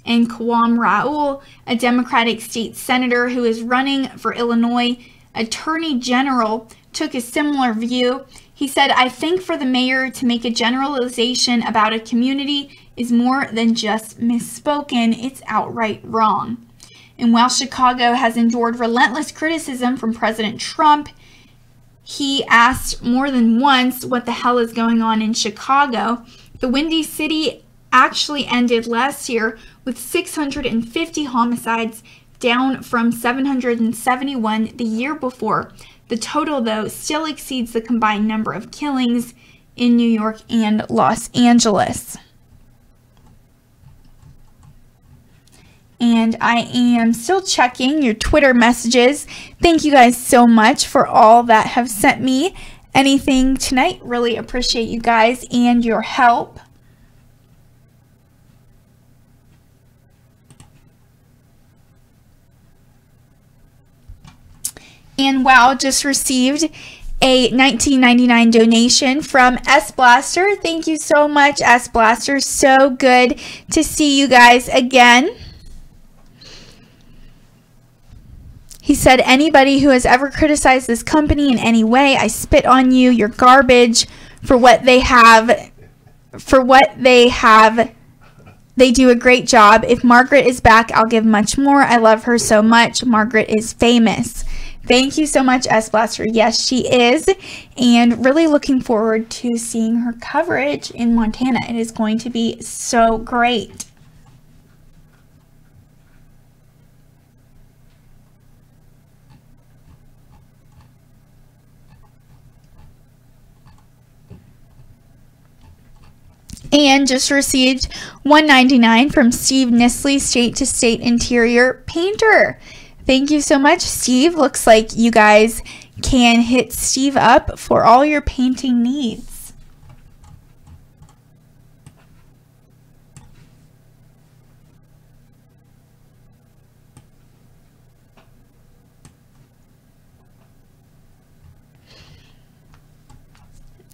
And Kwame Raoul, a Democratic state senator who is running for Illinois Attorney General, took a similar view. He said, "I think for the mayor to make a generalization about a community is more than just misspoken, it's outright wrong." And while Chicago has endured relentless criticism from President Trump, he asked more than once what the hell is going on in Chicago. The Windy City actually ended last year with 650 homicides, down from 771 the year before. The total, though, still exceeds the combined number of killings in New York and Los Angeles. And I am still checking your Twitter messages. Thank you guys so much for all that have sent me anything tonight. Really appreciate you guys and your help. And wow, just received a $19.99 donation from S Blaster. Thank you so much, S Blaster. So good to see you guys again. He said, "Anybody who has ever criticized this company in any way, I spit on you. You're garbage for what they have. They do a great job. If Margaret is back, I'll give much more. I love her so much. Margaret is famous." Thank you so much, S Blaster. Yes, she is. And really looking forward to seeing her coverage in Montana. It is going to be so great. And just received $1.99 from Steve Nisley, State to State Interior Painter. Thank you so much, Steve. Looks like you guys can hit Steve up for all your painting needs.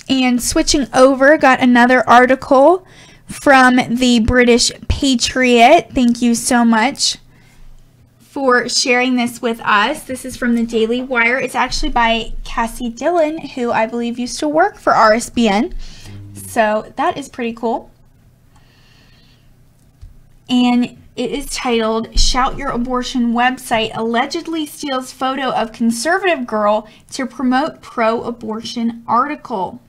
And switching over, got another article from the British Patriot. Thank you so much for sharing this with us. This is from the Daily Wire. It's actually by Cassie Dillon, who I believe used to work for RSBN. So that is pretty cool. And it is titled, "Shout Your Abortion Website Allegedly Steals Photo of Conservative Girl to Promote Pro-Abortion Article."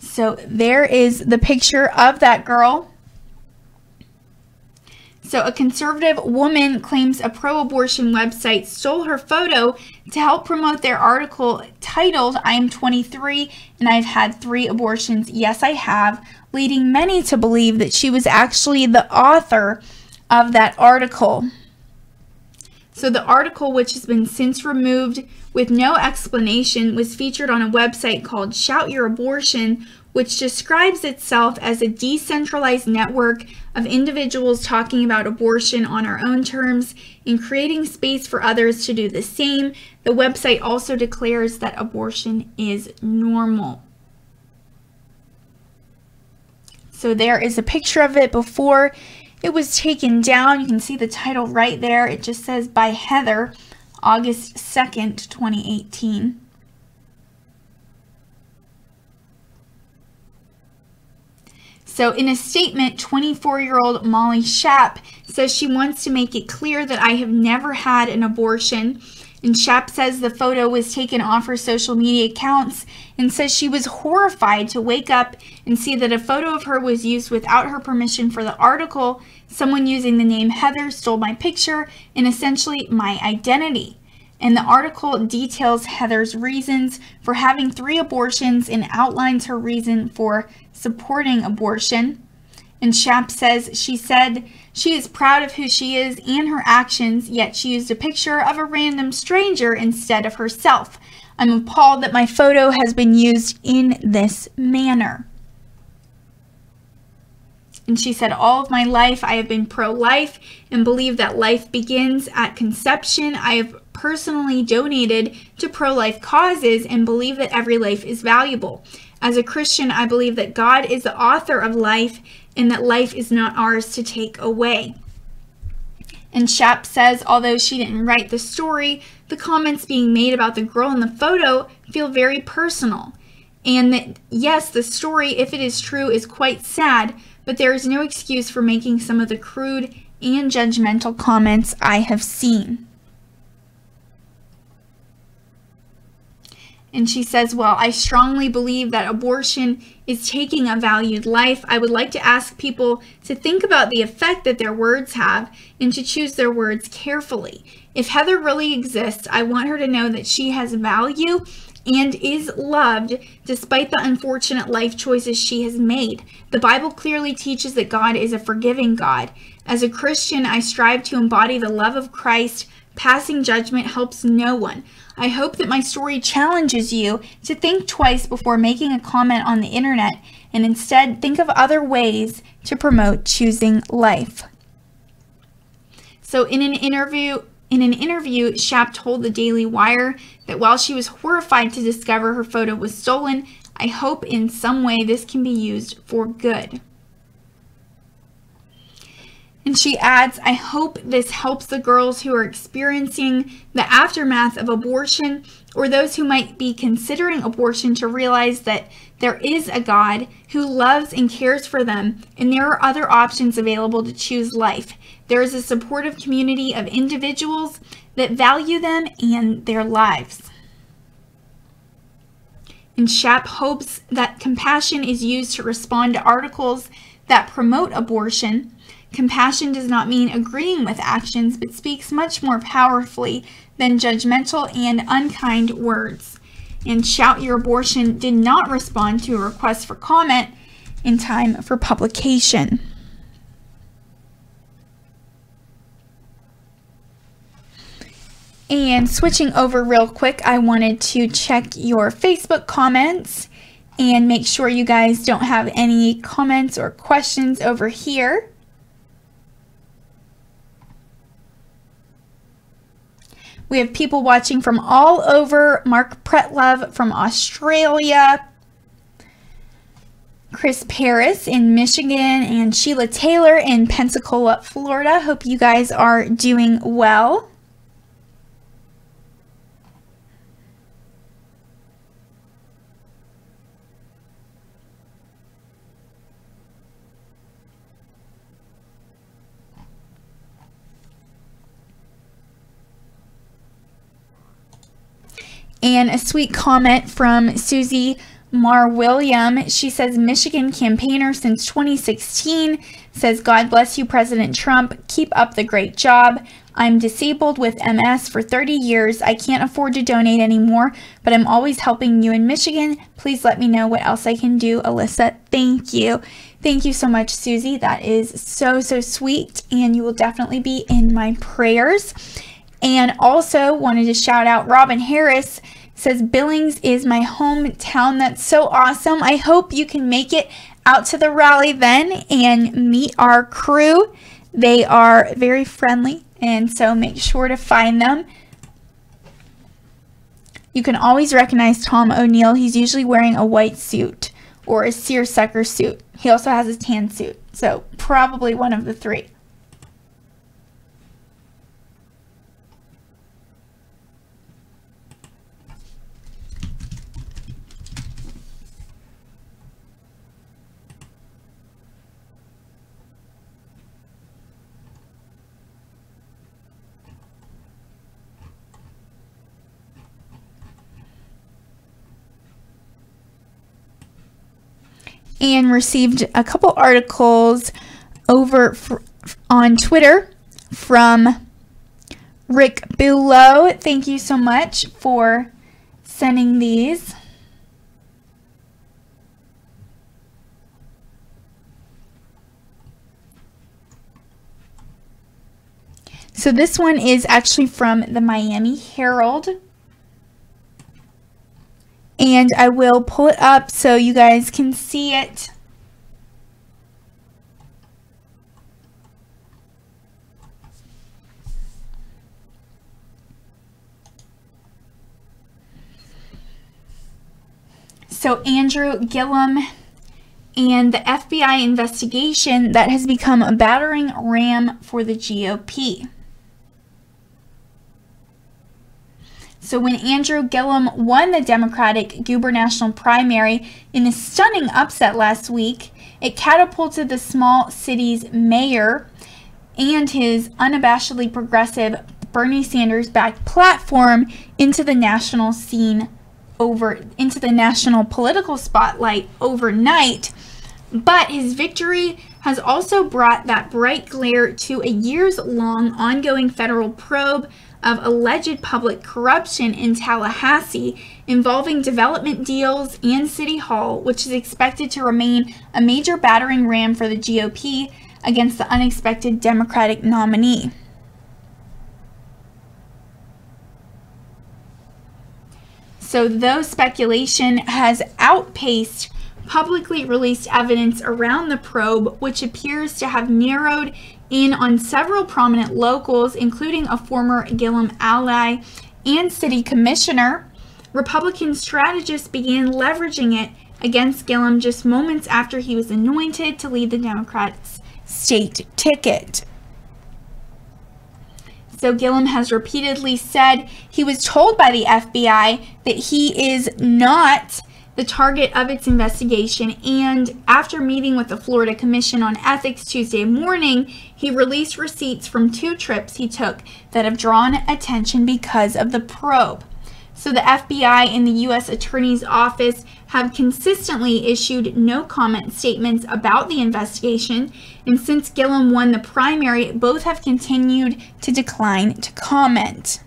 So there is the picture of that girl. So a conservative woman claims a pro-abortion website stole her photo to help promote their article titled, "I am 23 and I've had 3 abortions. Yes, I have," leading many to believe that she was actually the author of that article. So the article, which has been since removed with no explanation, was featured on a website called Shout Your Abortion, which describes itself as a decentralized network of individuals talking about abortion on our own terms and creating space for others to do the same. The website also declares that abortion is normal. So there is a picture of it before it was taken down. You can see the title right there. It just says by Heather, August 2nd, 2018. So in a statement, 24-year-old Molly Schaap says she wants to make it clear that I have never had an abortion. And Schaap says the photo was taken off her social media accounts and says she was horrified to wake up and see that a photo of her was used without her permission for the article. Someone using the name Heather stole my picture and essentially my identity. And the article details Heather's reasons for having 3 abortions and outlines her reason for supporting abortion. And Schaap says she said she is proud of who she is and her actions, yet she used a picture of a random stranger instead of herself. I'm appalled that my photo has been used in this manner. And she said, all of my life I have been pro-life and believe that life begins at conception. I have personally donated to pro-life causes and believe that every life is valuable. As a Christian, I believe that God is the author of life and that life is not ours to take away. And Schaap says, although she didn't write the story, the comments being made about the girl in the photo feel very personal. And that, yes, the story, if it is true, is quite sad, but there is no excuse for making some of the crude and judgmental comments I have seen. And she says, well, I strongly believe that abortion is taking a valued life. I would like to ask people to think about the effect that their words have and to choose their words carefully. If Heather really exists, I want her to know that she has value and is loved despite the unfortunate life choices she has made. The Bible clearly teaches that God is a forgiving God. As a Christian, I strive to embody the love of Christ. Passing judgment helps no one. I hope that my story challenges you to think twice before making a comment on the internet and instead think of other ways to promote choosing life. So in an interview, Schaap told the Daily Wire that while she was horrified to discover her photo was stolen, I hope in some way this can be used for good. And she adds, I hope this helps the girls who are experiencing the aftermath of abortion or those who might be considering abortion to realize that there is a God who loves and cares for them, and there are other options available to choose life. There is a supportive community of individuals that value them and their lives. And Schaap hopes that compassion is used to respond to articles that promote abortion. Compassion does not mean agreeing with actions, but speaks much more powerfully than judgmental and unkind words. And Shout Your Abortion did not respond to a request for comment in time for publication. And switching over real quick, I wanted to check your Facebook comments and make sure you guys don't have any comments or questions over here. We have people watching from all over. Mark Pretlove from Australia, Chris Paris in Michigan, and Sheila Taylor in Pensacola, Florida. Hope you guys are doing well. And a sweet comment from Susie Mar-William. She says, Michigan campaigner since 2016, says, God bless you, President Trump. Keep up the great job. I'm disabled with MS for 30 years. I can't afford to donate anymore, but I'm always helping you in Michigan. Please let me know what else I can do, Alyssa. Thank you. Thank you so much, Susie. That is so, so sweet, and you will definitely be in my prayers. And also wanted to shout out Robin Harris, says Billings is my hometown. That's so awesome. I hope you can make it out to the rally then and meet our crew. They are very friendly, and so make sure to find them. You can always recognize Tom O'Neill. He's usually wearing a white suit or a seersucker suit. He also has his tan suit, so probably one of the three. And received a couple articles over on Twitter from Rick Below. Thank you so much for sending these. So this one is actually from the Miami Herald. And I will pull it up so you guys can see it. So Andrew Gillum and the FBI investigation that has become a battering ram for the GOP. So when Andrew Gillum won the Democratic gubernatorial primary in a stunning upset last week, it catapulted the small city's mayor and his unabashedly progressive Bernie Sanders-backed platform into the national scene into the national political spotlight overnight. But his victory has also brought that bright glare to a years-long ongoing federal probe of alleged public corruption in Tallahassee involving development deals and City Hall, which is expected to remain a major battering ram for the GOP against the unexpected Democratic nominee. So though speculation has outpaced publicly released evidence around the probe, which appears to have narrowed in on several prominent locals, including a former Gillum ally and city commissioner, Republican strategists began leveraging it against Gillum just moments after he was anointed to lead the Democrats' state ticket. So Gillum has repeatedly said he was told by the FBI that he is not the target of its investigation, and after meeting with the Florida Commission on Ethics Tuesday morning, he released receipts from 2 trips he took that have drawn attention because of the probe. So the FBI and the U.S. Attorney's Office have consistently issued no comment statements about the investigation, and since Gillum won the primary, both have continued to decline to comment.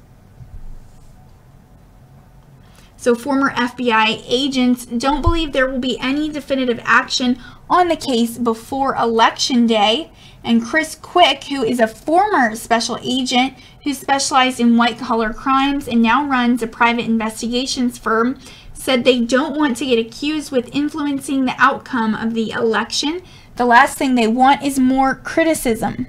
So former FBI agents don't believe there will be any definitive action on the case before Election Day. And Chris Quick, who is a former special agent who specialized in white-collar crimes and now runs a private investigations firm, said they don't want to get accused with influencing the outcome of the election. The last thing they want is more criticism.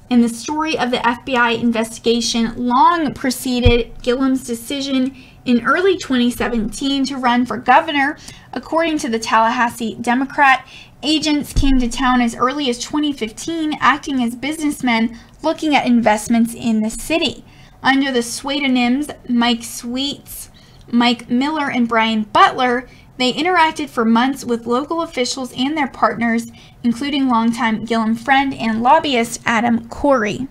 And the story of the FBI investigation long preceded Gillum's decision in early 2017 to run for governor. According to the Tallahassee Democrat, agents came to town as early as 2015, acting as businessmen looking at investments in the city. Under the pseudonyms Mike Sweets, Mike Miller, and Brian Butler, they interacted for months with local officials and their partners, including longtime Gillum friend and lobbyist Adam Corey.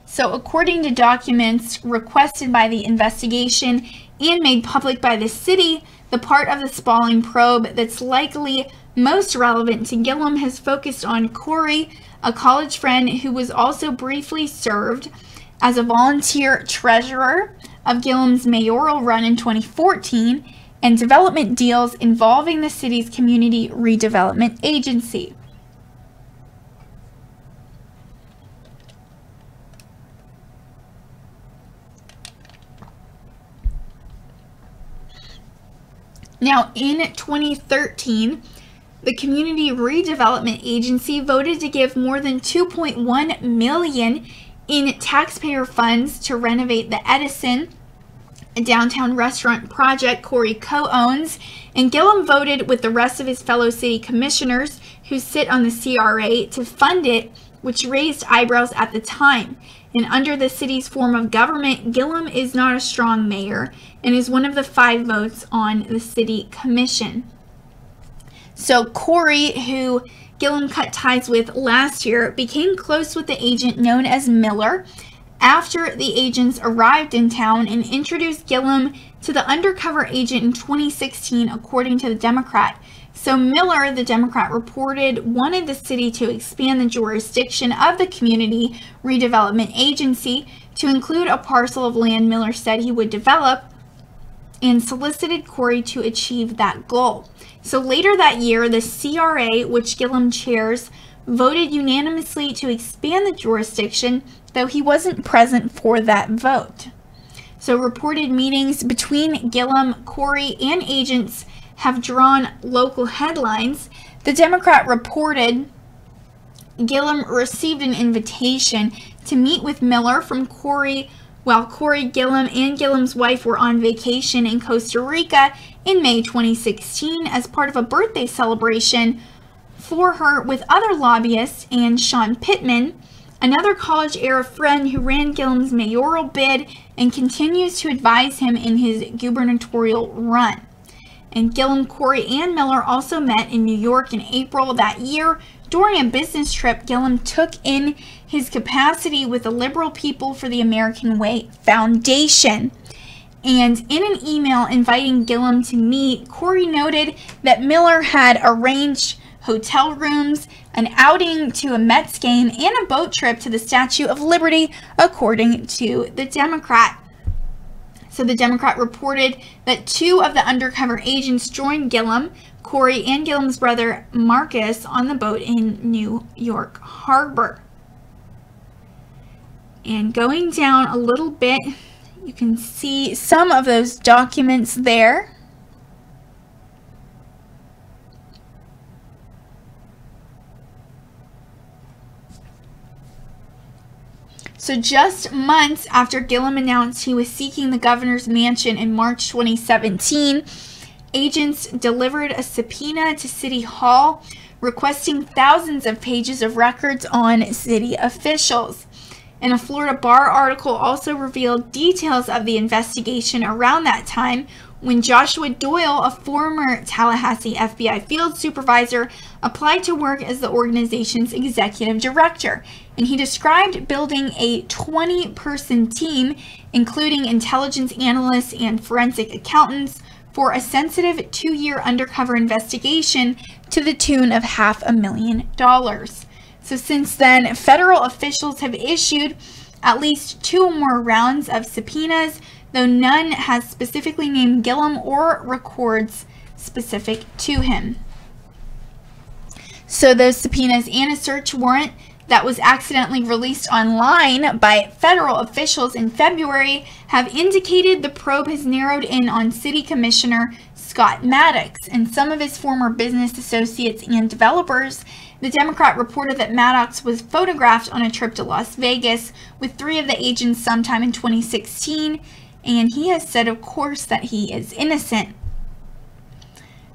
So according to documents requested by the investigation and made public by the city, the part of the spalling probe that's likely most relevant to Gillum has focused on Corey, a college friend who was also briefly served as a volunteer treasurer of Gillum's mayoral run in 2014, and development deals involving the city's community redevelopment agency. Now, in 2013, the Community Redevelopment Agency voted to give more than $2.1 million in taxpayer funds to renovate the Edison, a downtown restaurant project Corey co-owns, and Gillum voted with the rest of his fellow city commissioners who sit on the CRA to fund it, which raised eyebrows at the time. And under the city's form of government, Gillum is not a strong mayor and is one of the 5 votes on the city commission. So Corey, who Gillum cut ties with last year, became close with the agent known as Miller after the agents arrived in town and introduced Gillum to the undercover agent in 2016, according to the Democrat. So Miller, the Democrat reported, wanted the city to expand the jurisdiction of the Community Redevelopment Agency to include a parcel of land Miller said he would develop, and solicited Corey to achieve that goal. So later that year, the CRA, which Gillum chairs, voted unanimously to expand the jurisdiction, though he wasn't present for that vote. So reported meetings between Gillum, Corey, and agents have drawn local headlines. The Democrat reported Gillum received an invitation to meet with Miller from Corey while Corey, Gillum, and Gillum's wife were on vacation in Costa Rica in May 2016 as part of a birthday celebration for her with other lobbyists and Sean Pittman, another college-era friend who ran Gillum's mayoral bid and continues to advise him in his gubernatorial run. And Gillum, Corey, and Miller also met in New York in April that year. During a business trip Gillum took in his capacity with the Liberal People for the American Way Foundation. And in an email inviting Gillum to meet, Corey noted that Miller had arranged hotel rooms, an outing to a Mets game, and a boat trip to the Statue of Liberty, according to the Democrat. So the Democrat reported that 2 of the undercover agents joined Gillum, Corey, and Gillum's brother Marcus on the boat in New York Harbor. And going down a little bit, you can see some of those documents there. So just months after Gillum announced he was seeking the governor's mansion in March 2017, agents delivered a subpoena to City Hall requesting thousands of pages of records on city officials. And a Florida Bar article also revealed details of the investigation around that time when Joshua Doyle, a former Tallahassee FBI field supervisor, applied to work as the organization's executive director. And he described building a 20-person team, including intelligence analysts and forensic accountants, for a sensitive 2-year undercover investigation to the tune of $500,000. So since then, federal officials have issued at least 2 more rounds of subpoenas, though none has specifically named Gillum or records specific to him. So those subpoenas and a search warrant that was accidentally released online by federal officials in February have indicated the probe has narrowed in on City Commissioner Scott Maddox and some of his former business associates and developers. The Democrat reported that Maddox was photographed on a trip to Las Vegas with 3 of the agents sometime in 2016, and he has said, of course, that he is innocent.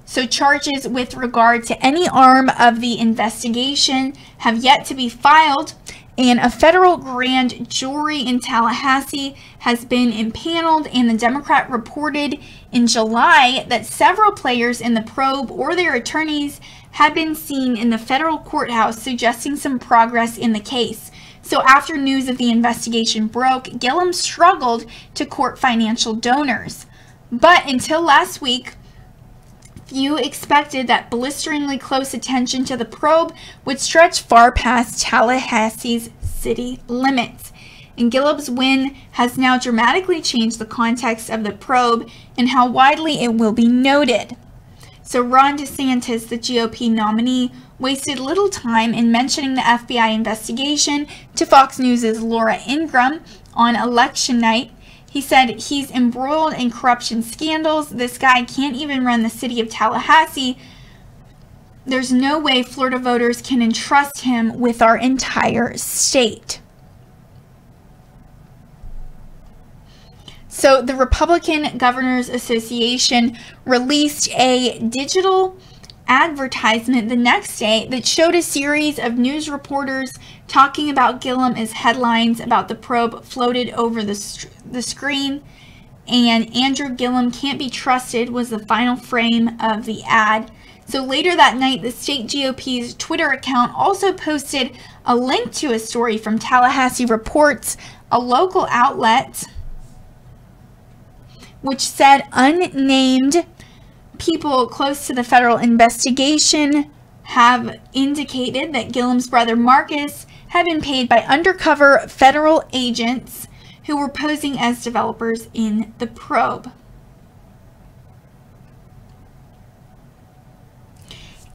So charges with regard to any arm of the investigation have yet to be filed, and a federal grand jury in Tallahassee has been impaneled, and the Democrat reported in July that several players in the probe or their attorneys had been seen in the federal courthouse suggesting some progress in the case. So after news of the investigation broke, Gillum struggled to court financial donors. But until last week, few expected that blisteringly close attention to the probe would stretch far past Tallahassee's city limits. And Gillum's win has now dramatically changed the context of the probe and how widely it will be noted. So Ron DeSantis, the GOP nominee, wasted little time in mentioning the FBI investigation to Fox News' Laura Ingraham on election night. He said he's embroiled in corruption scandals. This guy can't even run the city of Tallahassee. There's no way Florida voters can entrust him with our entire state. So the Republican Governors Association released a digital advertisement the next day that showed a series of news reporters talking about Gillum as headlines about the probe floated over the screen, and Andrew Gillum can't be trusted was the final frame of the ad. So later that night, the state GOP's Twitter account also posted a link to a story from Tallahassee Reports, a local outlet, which said unnamed people close to the federal investigation have indicated that Gillum's brother Marcus had been paid by undercover federal agents who were posing as developers in the probe.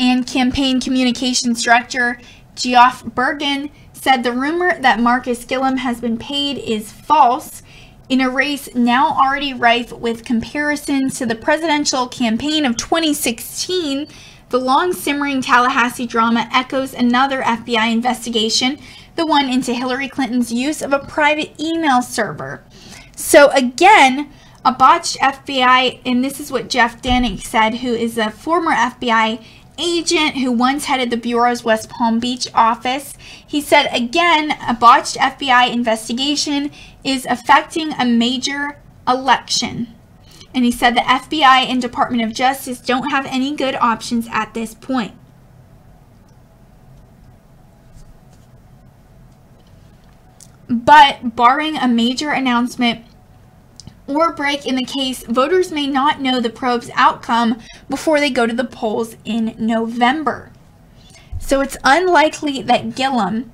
And campaign communications director Geoff Bergen said the rumor that Marcus Gillum has been paid is false. In a race now already rife with comparisons to the presidential campaign of 2016, the long-simmering Tallahassee drama echoes another FBI investigation, the one into Hillary Clinton's use of a private email server. So again, a botched FBI, and this is what Jeff Danik said, who is a former FBI agent who once headed the Bureau's West Palm Beach office. He said, again, a botched FBI investigation is affecting a major election. And he said the FBI and Department of Justice don't have any good options at this point. But barring a major announcement or break in the case, voters may not know the probe's outcome before they go to the polls in November. So it's unlikely that Gillum,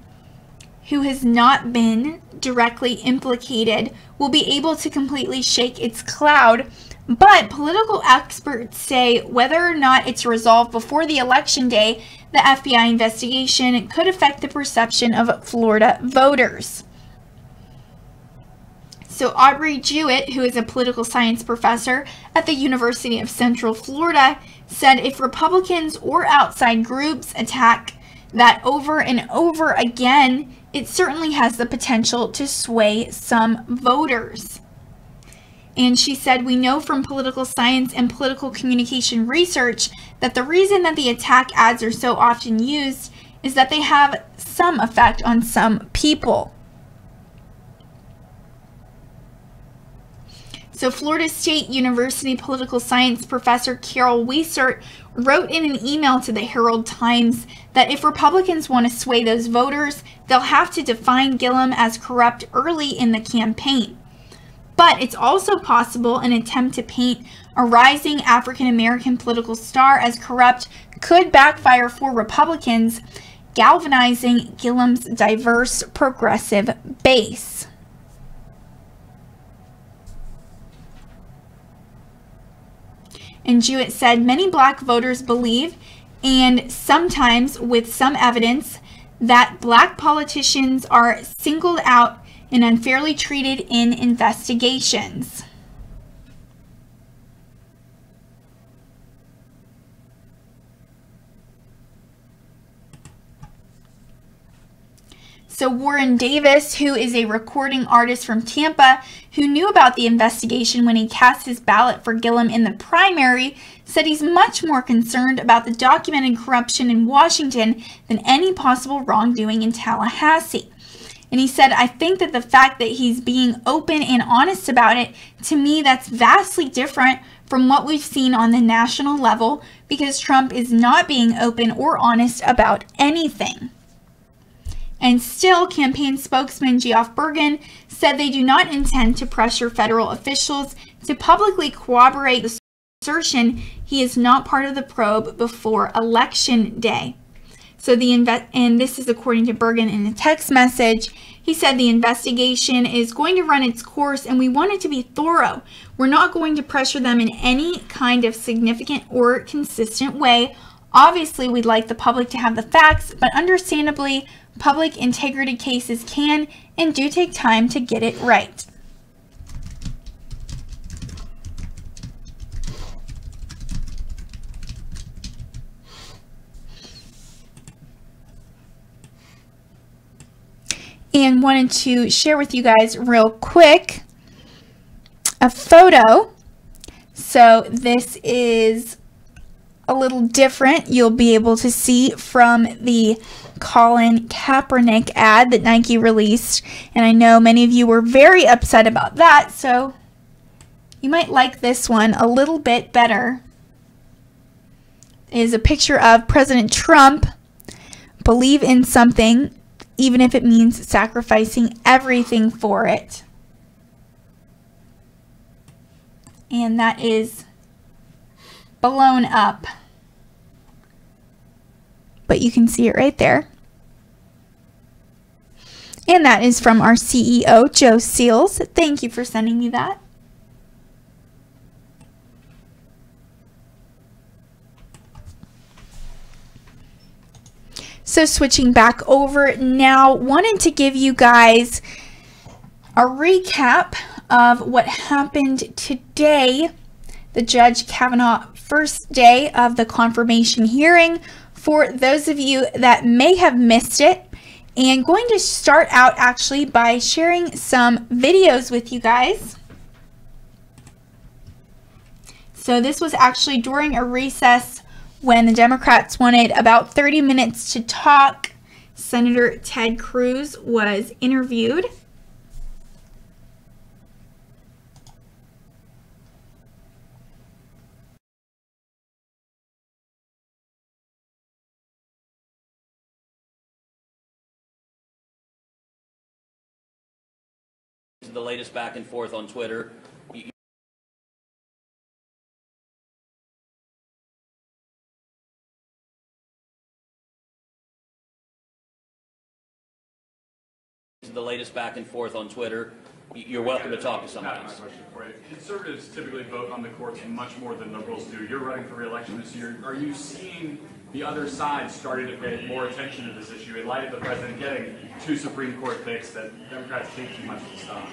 who has not been directly implicated, will be able to completely shake its cloud. But political experts say whether or not it's resolved before the election day, the FBI investigation could affect the perception of Florida voters. So Aubrey Jewett, who is a political science professor at the University of Central Florida, said if Republicans or outside groups attack that over and over again, it certainly has the potential to sway some voters. And she said, we know from political science and political communication research that the reason that the attack ads are so often used is that they have some effect on some people. So Florida State University political science professor Carol Wiesert wrote in an email to the Herald Times that if Republicans want to sway those voters, they'll have to define Gillum as corrupt early in the campaign. But it's also possible an attempt to paint a rising African-American political star as corrupt could backfire for Republicans, galvanizing Gillum's diverse progressive base. And Jewett said many black voters believe, and sometimes with some evidence, that black politicians are singled out and unfairly treated in investigations. So Warren Davis, who is a recording artist from Tampa, who knew about the investigation when he cast his ballot for Gillum in the primary, said he's much more concerned about the documented corruption in Washington than any possible wrongdoing in Tallahassee. And he said, I think that the fact that he's being open and honest about it, to me, that's vastly different from what we've seen on the national level, because Trump is not being open or honest about anything. And still, campaign spokesman Geoff Bergen said they do not intend to pressure federal officials to publicly corroborate the assertion he is not part of the probe before Election Day. So and this is according to Bergen in a text message. He said the investigation is going to run its course and we want it to be thorough. We're not going to pressure them in any kind of significant or consistent way. Obviously, we'd like the public to have the facts, but understandably, public integrity cases can and do take time to get it right. and wanted to share with you guys real quick a photo. So this is a little different. You'll be able to see from the Colin Kaepernick ad that Nike released, and I know many of you were very upset about that, so you might like this one a little bit better. It is a picture of President Trump. Believe in something, even if it means sacrificing everything for it. And that is blown up. But you can see it right there. And that is from our CEO, Joe Seals. Thank you for sending me that. So switching back over now, wanted to give you guys a recap of what happened today, the Judge Kavanaugh first day of the confirmation hearing, for those of you that may have missed it. And going to start out actually by sharing some videos with you guys. So this was actually during a recess when the Democrats wanted about 30 minutes to talk. Senator Ted Cruz was interviewed. The latest back and forth on Twitter. The latest back and forth on Twitter. You're welcome to talk to someone else. Question for you. Conservatives typically vote on the courts much more than liberals do. You're running for re-election this year. Are you seeing the other side starting to pay more attention to this issue in light of the president getting 2 Supreme Court picks that Democrats take too much to stop?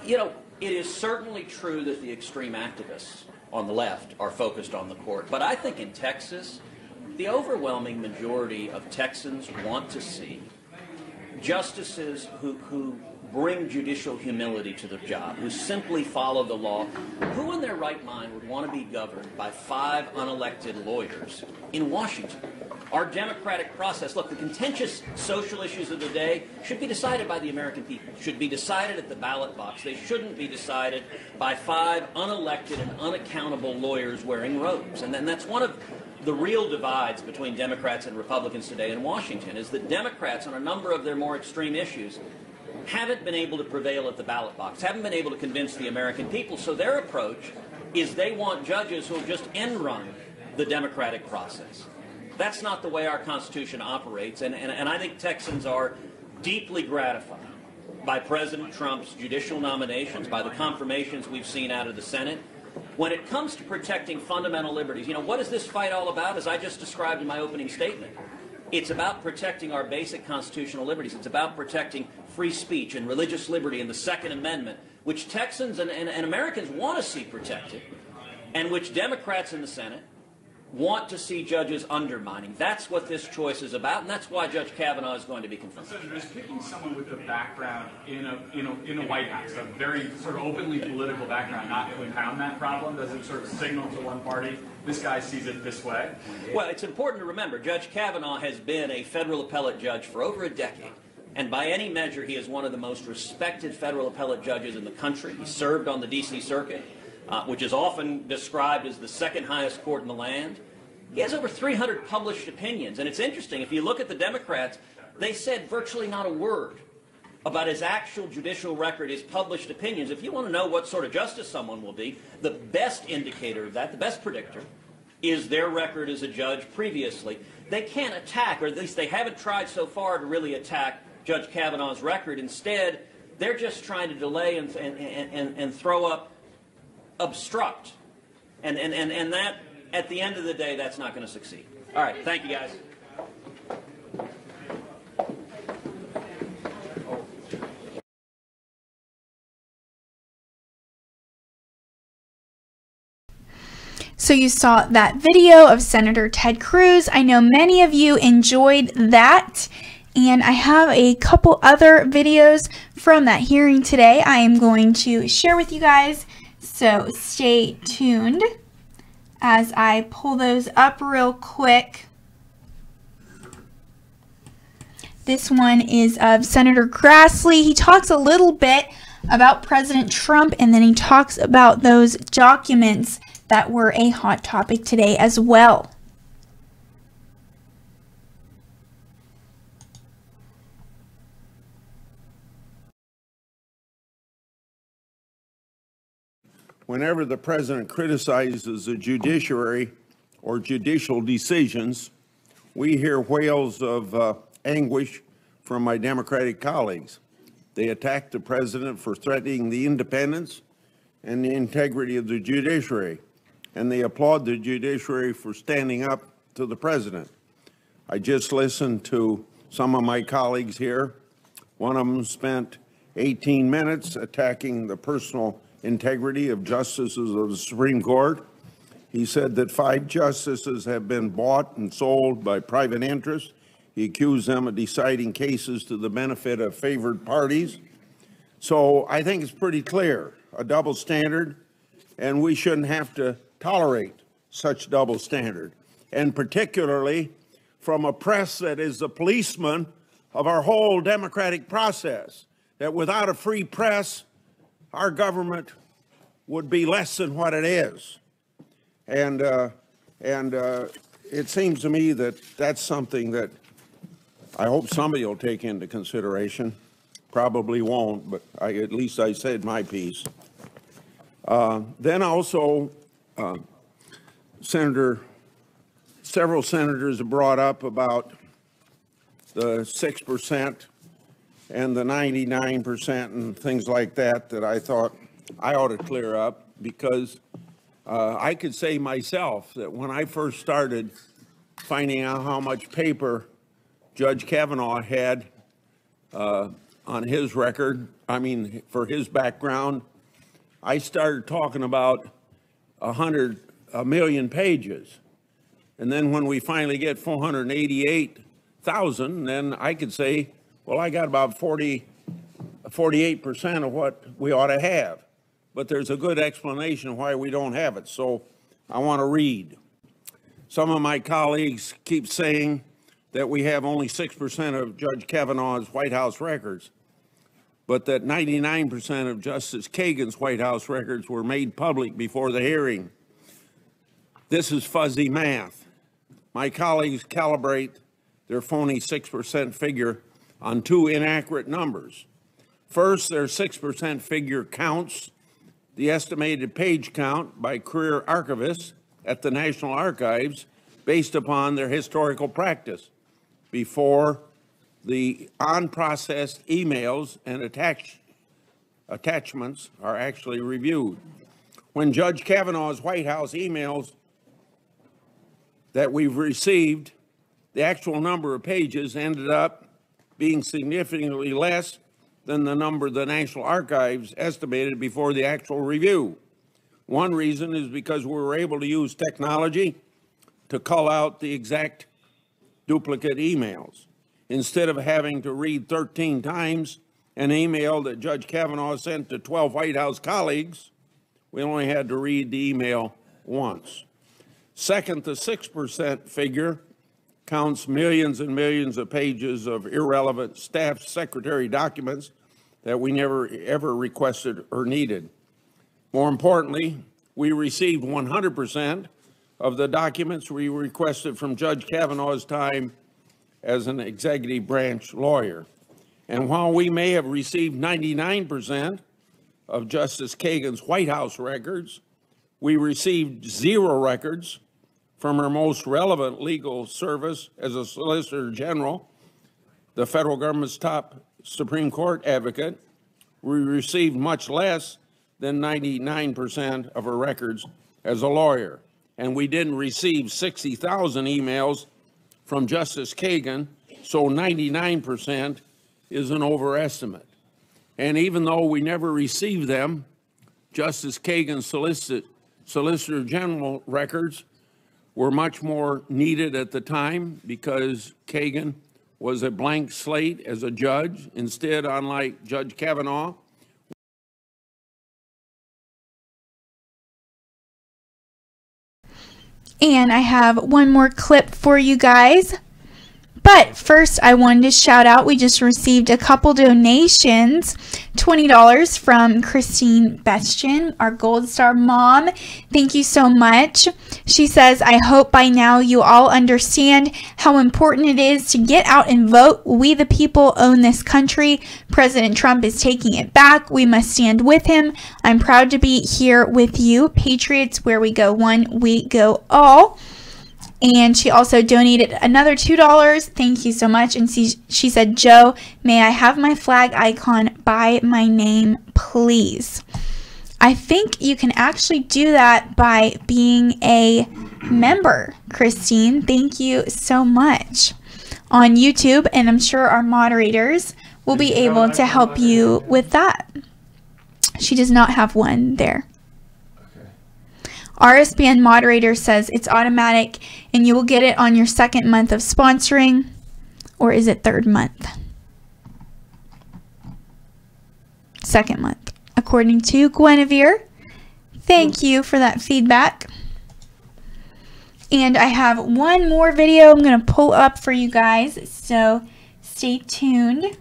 You know, it is certainly true that the extreme activists on the left are focused on the court. But I think in Texas, the overwhelming majority of Texans want to see justices who bring judicial humility to the job, who simply follow the law. Who in their right mind would want to be governed by 5 unelected lawyers in Washington? Our democratic process, look, the contentious social issues of the day should be decided by the American people, should be decided at the ballot box. They shouldn't be decided by 5 unelected and unaccountable lawyers wearing robes. And then that's one of the real divides between Democrats and Republicans today in Washington, is that Democrats on a number of their more extreme issues haven't been able to prevail at the ballot box, haven't been able to convince the American people. So their approach is they want judges who will just end run the democratic process. That's not the way our Constitution operates, and I think Texans are deeply gratified by President Trump's judicial nominations, by the confirmations we've seen out of the Senate. When it comes to protecting fundamental liberties, you know, what is this fight all about? As I just described in my opening statement, it's about protecting our basic constitutional liberties. It's about protecting free speech and religious liberty and the Second Amendment, which Texans and Americans want to see protected, and which Democrats in the Senate want to see judges undermining. That's what this choice is about, and that's why Judge Kavanaugh is going to be confirmed. Senator, is picking someone with a background in a White House, a very sort of openly political background, not to compound that problem? Does it sort of signal to one party, this guy sees it this way? Well, it's important to remember, Judge Kavanaugh has been a federal appellate judge for over a decade. And by any measure, he is one of the most respected federal appellate judges in the country. He served on the D.C. Circuit, which is often described as the second highest court in the land. He has over 300 published opinions. And it's interesting, if you look at the Democrats, they said virtually not a word about his actual judicial record, his published opinions. If you want to know what sort of justice someone will be, the best indicator of that, the best predictor, is their record as a judge previously. They can't attack, or at least they haven't tried so far to really attack Judge Kavanaugh's record. Instead, they're just trying to delay and throw up, obstruct. And that, at the end of the day, that's not going to succeed. All right, thank you, guys. So you saw that video of Senator Ted Cruz. I know many of you enjoyed that. And I have a couple other videos from that hearing today I am going to share with you guys, so stay tuned as I pull those up real quick. This one is of Senator Grassley. He talks a little bit about President Trump, and then he talks about those documents that were a hot topic today as well. Whenever the president criticizes the judiciary or judicial decisions, we hear wails of anguish from my Democratic colleagues. They attack the president for threatening the independence and the integrity of the judiciary, and they applaud the judiciary for standing up to the president. I just listened to some of my colleagues here. One of them spent 18 minutes attacking the personal integrity of justices of the Supreme Court. He said that 5 justices have been bought and sold by private interests. He accused them of deciding cases to the benefit of favored parties. So I think it's pretty clear, a double standard, and we shouldn't have to tolerate such double standard, and particularly from a press that is the policeman of our whole democratic process, that without a free press, our government would be less than what it is. And it seems to me that that's something that I hope somebody will take into consideration. Probably won't, but at least I said my piece. Then also, several senators have brought up about the 6% and the 99% and things like that I thought I ought to clear up, because I could say myself that when I first started finding out how much paper Judge Kavanaugh had on his record, I mean, for his background, I started talking about 1 million pages. And then when we finally get 488,000, then I could say, well, I got about 48% of what we ought to have. But there's a good explanation why we don't have it. So I want to read. Some of my colleagues keep saying that we have only 6% of Judge Kavanaugh's White House records, but that 99% of Justice Kagan's White House records were made public before the hearing. This is fuzzy math. My colleagues calibrate their phony 6% figure on 2 inaccurate numbers. First, their 6% figure counts the estimated page count by career archivists at the National Archives based upon their historical practice before the unprocessed emails and attachments are actually reviewed. When Judge Kavanaugh's White House emails that we've received, the actual number of pages ended up being significantly less than the number the National Archives estimated before the actual review. One reason is because we were able to use technology to cull out the exact duplicate emails. Instead of having to read 13 times an email that Judge Kavanaugh sent to 12 White House colleagues, we only had to read the email once. Second, the 6% figure counts millions and millions of pages of irrelevant staff secretary documents that we never ever requested or needed. More importantly, we received 100% of the documents we requested from Judge Kavanaugh's time as an executive branch lawyer. And while we may have received 99% of Justice Kagan's White House records, we received 0 records from her most relevant legal service as a Solicitor General, the federal government's top Supreme Court advocate. We received much less than 99% of her records as a lawyer. And we didn't receive 60,000 emails from Justice Kagan, so 99% is an overestimate. And even though we never received them, Justice Kagan's Solicitor General records were much more needed at the time because Kagan was a blank slate as a judge. Instead, unlike Judge Kavanaugh, and I have one more clip for you guys. But first, I wanted to shout out, we just received a couple donations, $20 from Christine Bestien, our Gold Star mom. Thank you so much. She says, I hope by now you all understand how important it is to get out and vote. We the people own this country. President Trump is taking it back. We must stand with him. I'm proud to be here with you. Patriots, where we go one, we go all. And she also donated another $2. Thank you so much. And she said, Joe, may I have my flag icon by my name, please? I think you can actually do that by being a member, Christine. Thank you so much. On YouTube, and I'm sure our moderators will be able to help you with that. She does not have one there. RSBN moderator says it's automatic and you will get it on your second month of sponsoring. Or is it third month? Second month, according to Guinevere. Thank you for that feedback. And I have one more video I'm going to pull up for you guys, so stay tuned.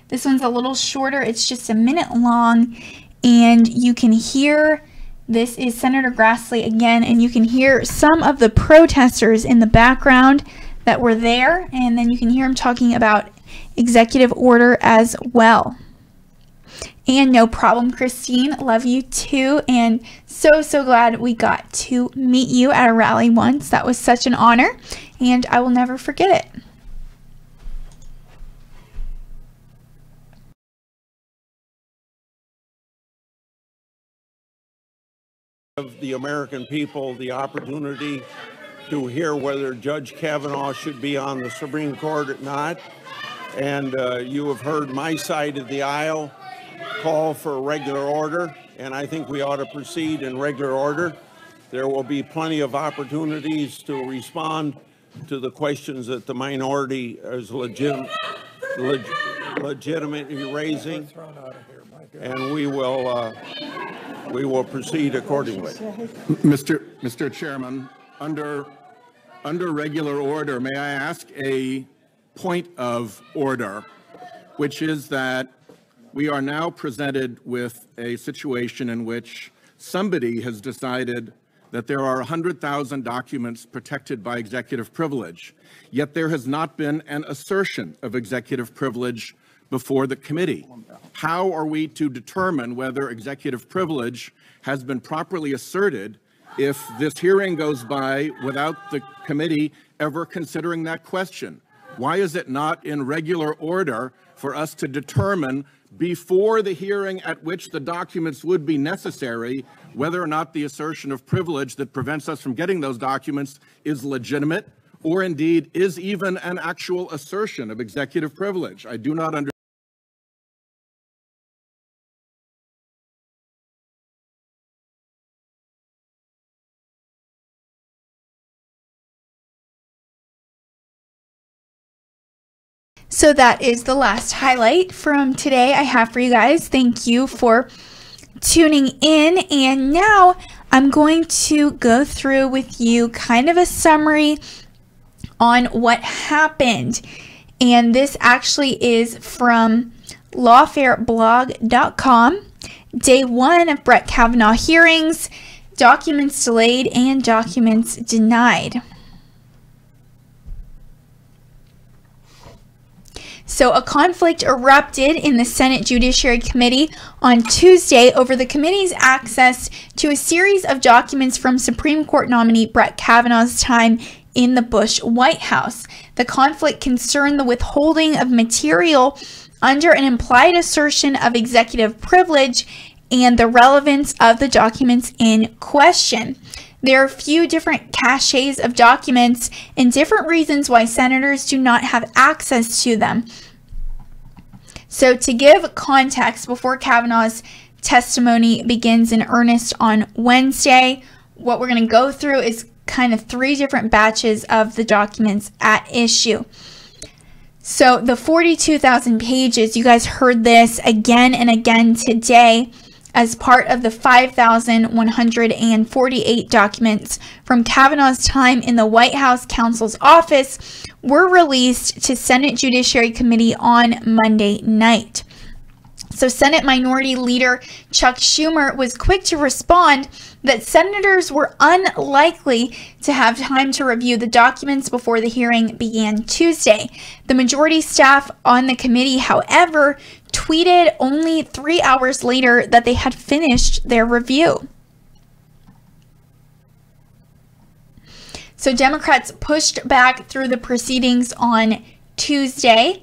This one's a little shorter. It's just a minute long, and you can hear, this is Senator Grassley again, and you can hear some of the protesters in the background that were there, and then you can hear him talking about executive order as well. And no problem, Christine. Love you too, and so glad we got to meet you at a rally once. That was such an honor, and I will never forget it. Of the American people the opportunity to hear whether Judge Kavanaugh should be on the Supreme Court or not. And you have heard my side of the aisle call for regular order, and I think we ought to proceed in regular order. There will be plenty of opportunities to respond to the questions that the minority is legitimately raising, and we will proceed accordingly. Mr. Chairman, under regular order, may I ask a point of order, which is that we are now presented with a situation in which somebody has decided that there are 100,000 documents protected by executive privilege, yet there has not been an assertion of executive privilege before the committee. How are we to determine whether executive privilege has been properly asserted if this hearing goes by without the committee ever considering that question? Why is it not in regular order for us to determine before the hearing at which the documents would be necessary whether or not the assertion of privilege that prevents us from getting those documents is legitimate, or indeed is even an actual assertion of executive privilege? I do not understand. So that is the last highlight from today I have for you guys. Thank you for tuning in. And now I'm going to go through with you kind of a summary on what happened. And this actually is from lawfareblog.com. Day 1 of Brett Kavanaugh hearings, documents delayed and documents denied. So a conflict erupted in the Senate Judiciary Committee on Tuesday over the committee's access to a series of documents from Supreme Court nominee Brett Kavanaugh's time in the Bush White House. The conflict concerned the withholding of material under an implied assertion of executive privilege and the relevance of the documents in question. There are a few different caches of documents and different reasons why senators do not have access to them. So to give context, before Kavanaugh's testimony begins in earnest on Wednesday, what we're going to go through is kind of 3 different batches of the documents at issue. So the 42,000 pages, you guys heard this again and again today, as part of the 5,148 documents from Kavanaugh's time in the White House counsel's office were released to Senate Judiciary Committee on Monday night. So Senate Minority Leader Chuck Schumer was quick to respond that senators were unlikely to have time to review the documents before the hearing began Tuesday. The majority staff on the committee, however, tweeted only 3 hours later that they had finished their review. So Democrats pushed back through the proceedings on Tuesday,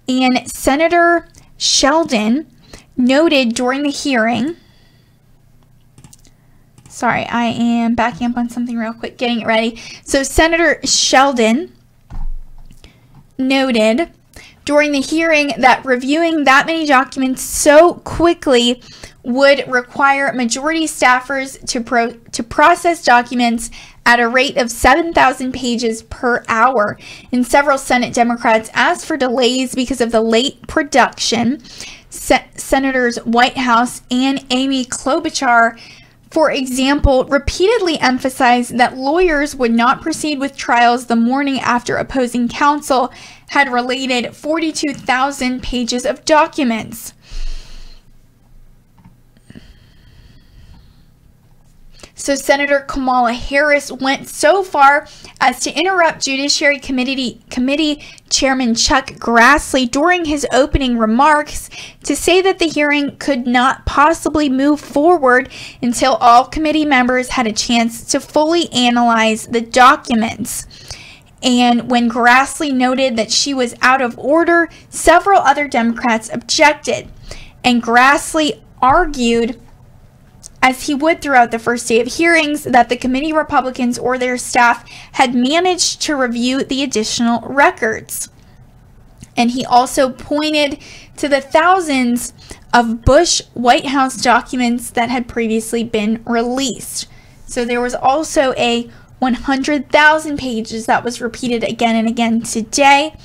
and Senator Sheldon noted during the hearing, sorry, I am backing up on something real quick, getting it ready. So Senator Sheldon noted during the hearing that reviewing that many documents so quickly would require majority staffers to process documents at a rate of 7,000 pages per hour. And several Senate Democrats asked for delays because of the late production. Senators Whitehouse and Amy Klobuchar, for example, repeatedly emphasized that lawyers would not proceed with trials the morning after opposing counsel had related 42,000 pages of documents. So Senator Kamala Harris went so far as to interrupt Judiciary Committee Chairman Chuck Grassley during his opening remarks to say that the hearing could not possibly move forward until all committee members had a chance to fully analyze the documents. And when Grassley noted that she was out of order, several other Democrats objected. And Grassley argued, as he would throughout the first day of hearings, that the committee Republicans or their staff had managed to review the additional records. And he also pointed to the thousands of Bush White House documents that had previously been released. So there was also a 100,000 pages that was repeated again and again today.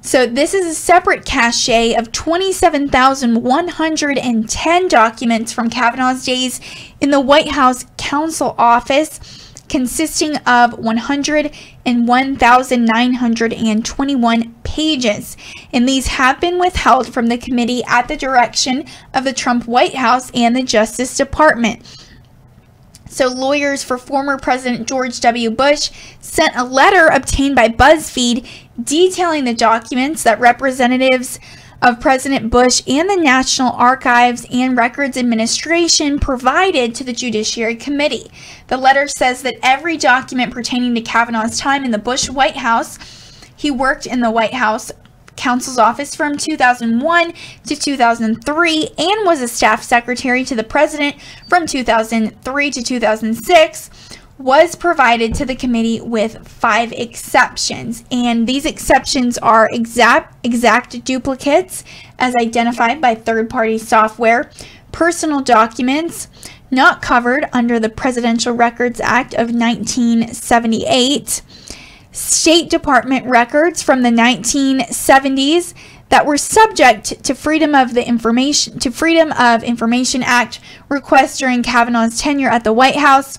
So this is a separate cache of 27,110 documents from Kavanaugh's days in the White House counsel office, consisting of 101,921 pages. And these have been withheld from the committee at the direction of the Trump White House and the Justice Department. So lawyers for former President George W. Bush sent a letter obtained by BuzzFeed detailing the documents that representatives of President Bush and the National Archives and Records Administration provided to the Judiciary Committee. The letter says that every document pertaining to Kavanaugh's time in the Bush White House, he worked in the White House counsel's office from 2001 to 2003 and was a staff secretary to the president from 2003 to 2006, was provided to the committee with 5 exceptions. And these exceptions are exact duplicates as identified by third-party software, personal documents not covered under the Presidential Records Act of 1978, State Department records from the 1970s that were subject to Freedom of Information Act requests during Kavanaugh's tenure at the White House,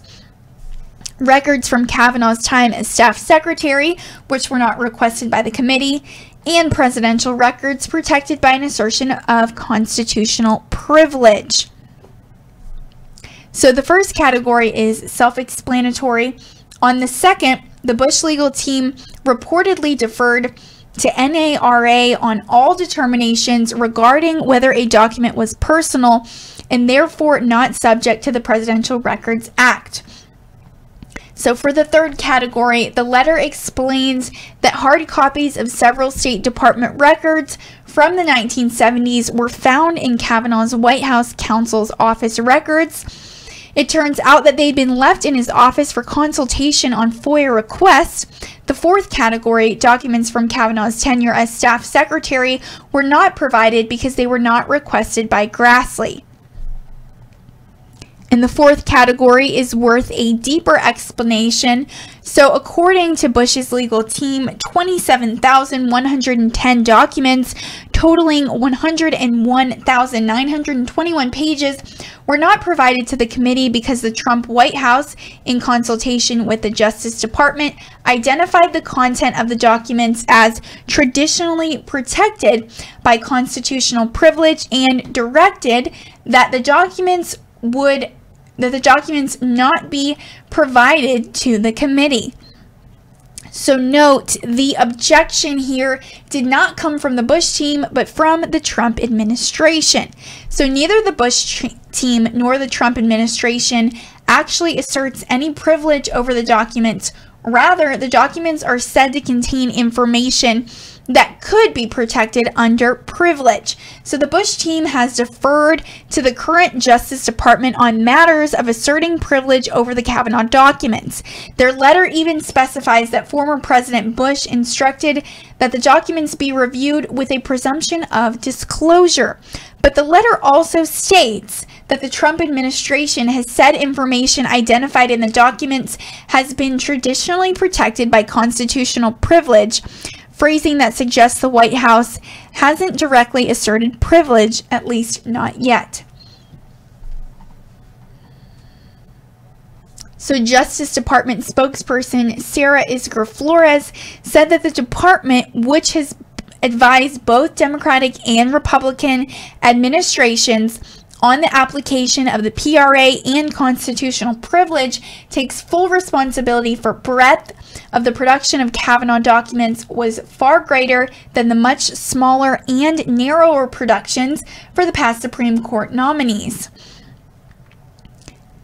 records from Kavanaugh's time as staff secretary, which were not requested by the committee, and presidential records protected by an assertion of constitutional privilege. So the first category is self-explanatory. On the second, the Bush legal team reportedly deferred to NARA on all determinations regarding whether a document was personal and therefore not subject to the Presidential Records Act. So for the third category, the letter explains that hard copies of several State Department records from the 1970s were found in Kavanaugh's White House counsel's office records. It turns out that they'd been left in his office for consultation on FOIA requests. The fourth category, documents from Kavanaugh's tenure as staff secretary, were not provided because they were not requested by Grassley. And the fourth category is worth a deeper explanation. So according to Bush's legal team, 27,110 documents totaling 101,921 pages were not provided to the committee because the Trump White House, in consultation with the Justice Department, identified the content of the documents as traditionally protected by constitutional privilege and directed that the documents not be provided to the committee. So note, the objection here did not come from the Bush team, but from the Trump administration. So neither the Bush team nor the Trump administration actually asserts any privilege over the documents. Rather, the documents are said to contain information that could be protected under privilege. So the Bush team has deferred to the current Justice Department on matters of asserting privilege over the Kavanaugh documents. Their letter even specifies that former President Bush instructed that the documents be reviewed with a presumption of disclosure. But the letter also states that the Trump administration has said information identified in the documents has been traditionally protected by constitutional privilege, phrasing that suggests the White House hasn't directly asserted privilege, at least not yet. So Justice Department spokesperson Sarah Isgur Flores said that the department, which has advised both Democratic and Republican administrations on the application of the PRA and constitutional privilege, takes full responsibility for breadth of the production of Kavanaugh documents was far greater than the much smaller and narrower productions for the past Supreme Court nominees.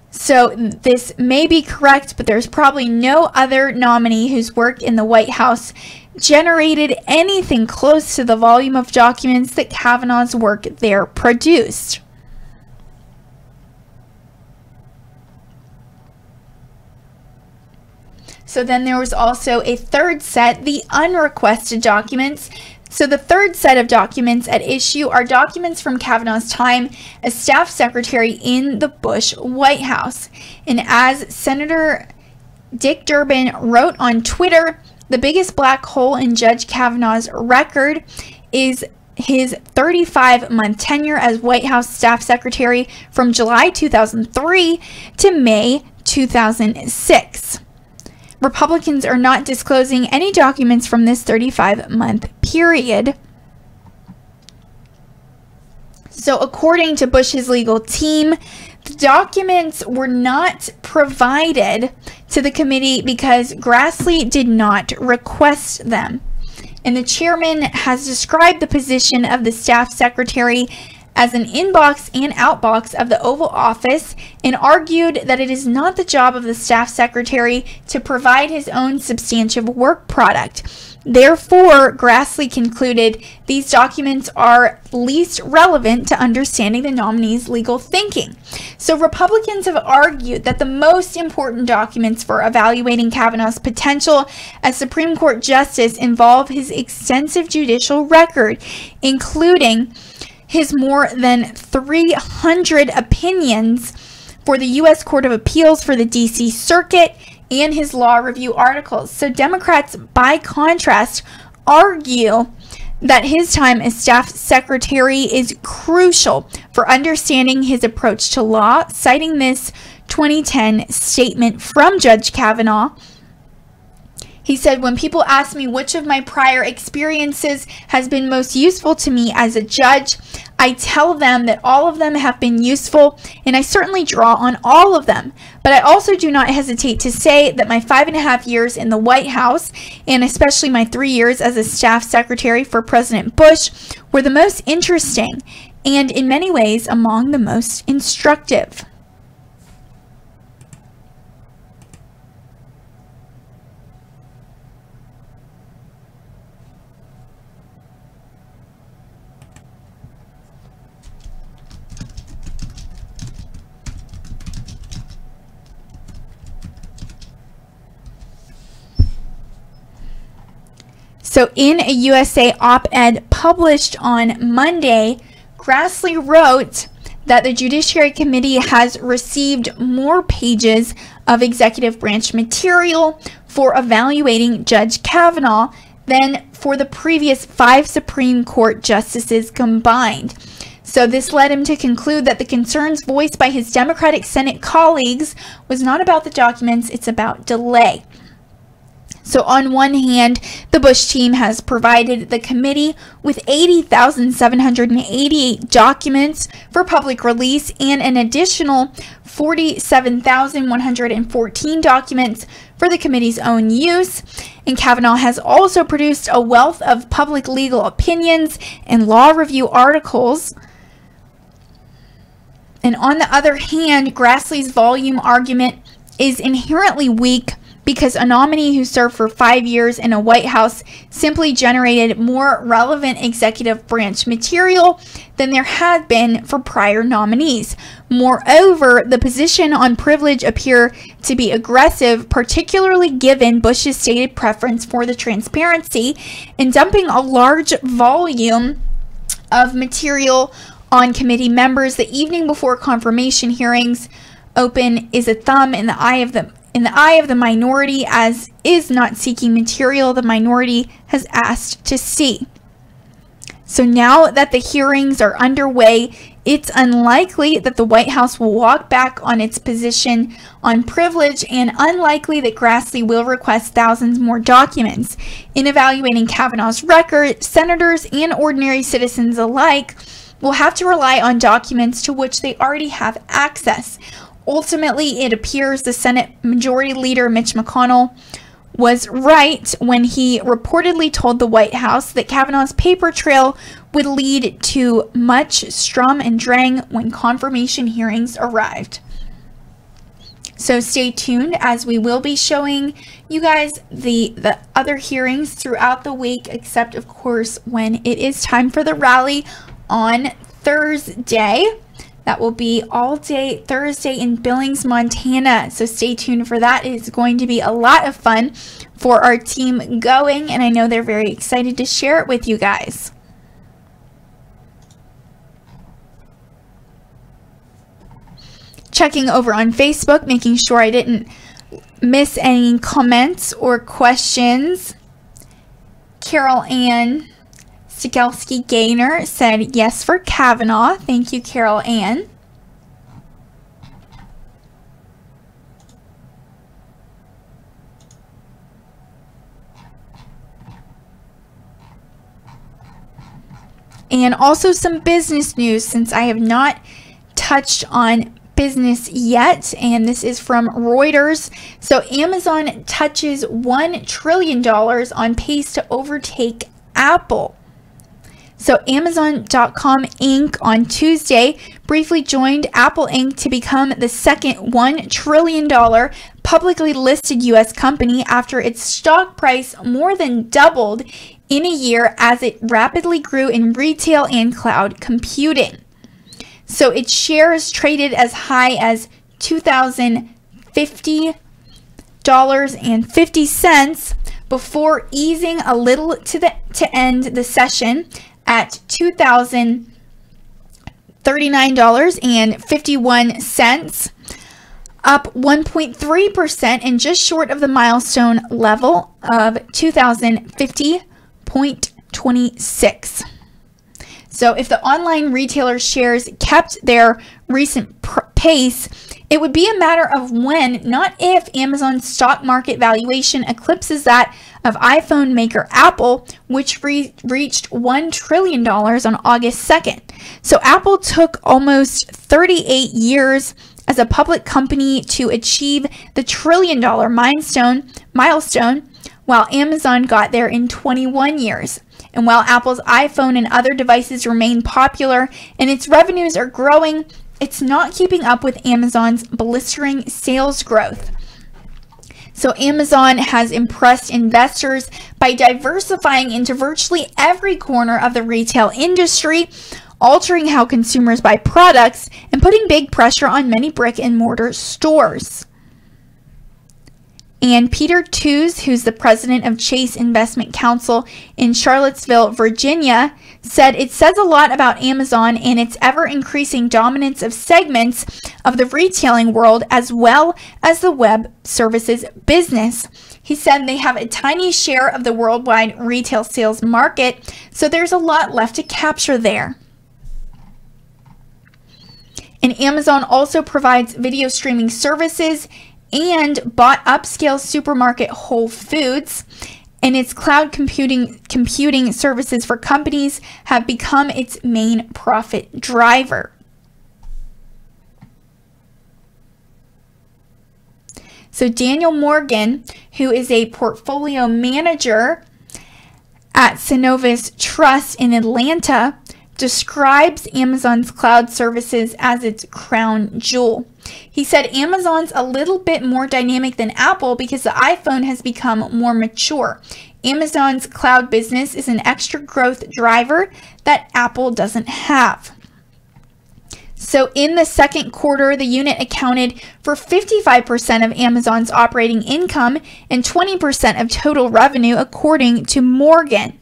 So this may be correct, but there's probably no other nominee whose work in the White House generated anything close to the volume of documents that Kavanaugh's work there produced. So then there was also a third set, the unrequested documents. So the third set of documents at issue are documents from Kavanaugh's time as staff secretary in the Bush White House. And as Senator Dick Durbin wrote on Twitter, the biggest black hole in Judge Kavanaugh's record is his 35-month tenure as White House staff secretary from July 2003 to May 2006. Republicans are not disclosing any documents from this 35-month period. So according to Bush's legal team, the documents were not provided to the committee because Grassley did not request them. And the chairman has described the position of the staff secretary as an inbox and outbox of the Oval Office and argued that it is not the job of the staff secretary to provide his own substantive work product. Therefore, Grassley concluded these documents are least relevant to understanding the nominee's legal thinking. So Republicans have argued that the most important documents for evaluating Kavanaugh's potential as Supreme Court justice involve his extensive judicial record, including his more than 300 opinions for the U.S. Court of Appeals for the D.C. Circuit and his law review articles. So Democrats, by contrast, argue that his time as staff secretary is crucial for understanding his approach to law, citing this 2010 statement from Judge Kavanaugh. He said, "When people ask me which of my prior experiences has been most useful to me as a judge, I tell them that all of them have been useful, and I certainly draw on all of them. But I also do not hesitate to say that my 5.5 years in the White House, and especially my 3 years as a staff secretary for President Bush, were the most interesting and in many ways among the most instructive." So in a USA op-ed published on Monday, Grassley wrote that the Judiciary Committee has received more pages of executive branch material for evaluating Judge Kavanaugh than for the previous 5 Supreme Court justices combined. So this led him to conclude that the concerns voiced by his Democratic Senate colleagues was not about the documents, it's about delay. So on one hand, the Bush team has provided the committee with 80,788 documents for public release and an additional 47,114 documents for the committee's own use. And Kavanaugh has also produced a wealth of public legal opinions and law review articles. And on the other hand, Grassley's volume argument is inherently weak because a nominee who served for 5 years in a White House simply generated more relevant executive branch material than there had been for prior nominees. Moreover, the position on privilege appear to be aggressive, particularly given Bush's stated preference for the transparency, and dumping a large volume of material on committee members the evening before confirmation hearings open is a thumb in the eye of the minority, as is not seeking material the minority has asked to see. So now that the hearings are underway, it's unlikely that the White House will walk back on its position on privilege, and unlikely that Grassley will request thousands more documents. In evaluating Kavanaugh's record, senators and ordinary citizens alike will have to rely on documents to which they already have access. Ultimately, it appears the Senate Majority Leader Mitch McConnell was right when he reportedly told the White House that Kavanaugh's paper trail would lead to much strum and drang when confirmation hearings arrived. So stay tuned, as we will be showing you guys the other hearings throughout the week, except of course when it is time for the rally on Thursday. That will be all day Thursday in Billings, Montana. So stay tuned for that. It's going to be a lot of fun for our team going, and I know they're very excited to share it with you guys. Checking over on Facebook, making sure I didn't miss any comments or questions. Carol Ann Stikelski Gaynor said yes for Kavanaugh. Thank you, Carol Ann. And also some business news, since I have not touched on business yet, and this is from Reuters. So Amazon touches $1 trillion on pace to overtake Apple. So Amazon.com Inc. on Tuesday briefly joined Apple Inc. to become the second $1 trillion publicly listed U.S. company after its stock price more than doubled in a year as it rapidly grew in retail and cloud computing. So its shares traded as high as $2,050.50 before easing a little to end the session at $2,039.51, up 1.3% and just short of the milestone level of $2,050.26. So if the online retailer shares kept their recent pace, it would be a matter of when, not if, Amazon's stock market valuation eclipses that of iPhone maker Apple, which reached $1 trillion on August 2nd. So Apple took almost 38 years as a public company to achieve the $1 trillion milestone, while Amazon got there in 21 years. And while Apple's iPhone and other devices remain popular and its revenues are growing, it's not keeping up with Amazon's blistering sales growth. So Amazon has impressed investors by diversifying into virtually every corner of the retail industry, altering how consumers buy products and putting big pressure on many brick and mortar stores. And Peter Tooze, who's the president of Chase Investment Counsel in Charlottesville, Virginia, said it says a lot about Amazon and its ever-increasing dominance of segments of the retailing world as well as the web services business. He said they have a tiny share of the worldwide retail sales market, so there's a lot left to capture there. And Amazon also provides video streaming services and bought upscale supermarket Whole Foods, and its cloud computing services for companies have become its main profit driver. So Daniel Morgan, who is a portfolio manager at Synovus Trust in Atlanta, describes Amazon's cloud services as its crown jewel. He said Amazon's a little bit more dynamic than Apple because the iPhone has become more mature. Amazon's cloud business is an extra growth driver that Apple doesn't have. So in the second quarter, the unit accounted for 55% of Amazon's operating income and 20% of total revenue, according to Morgan.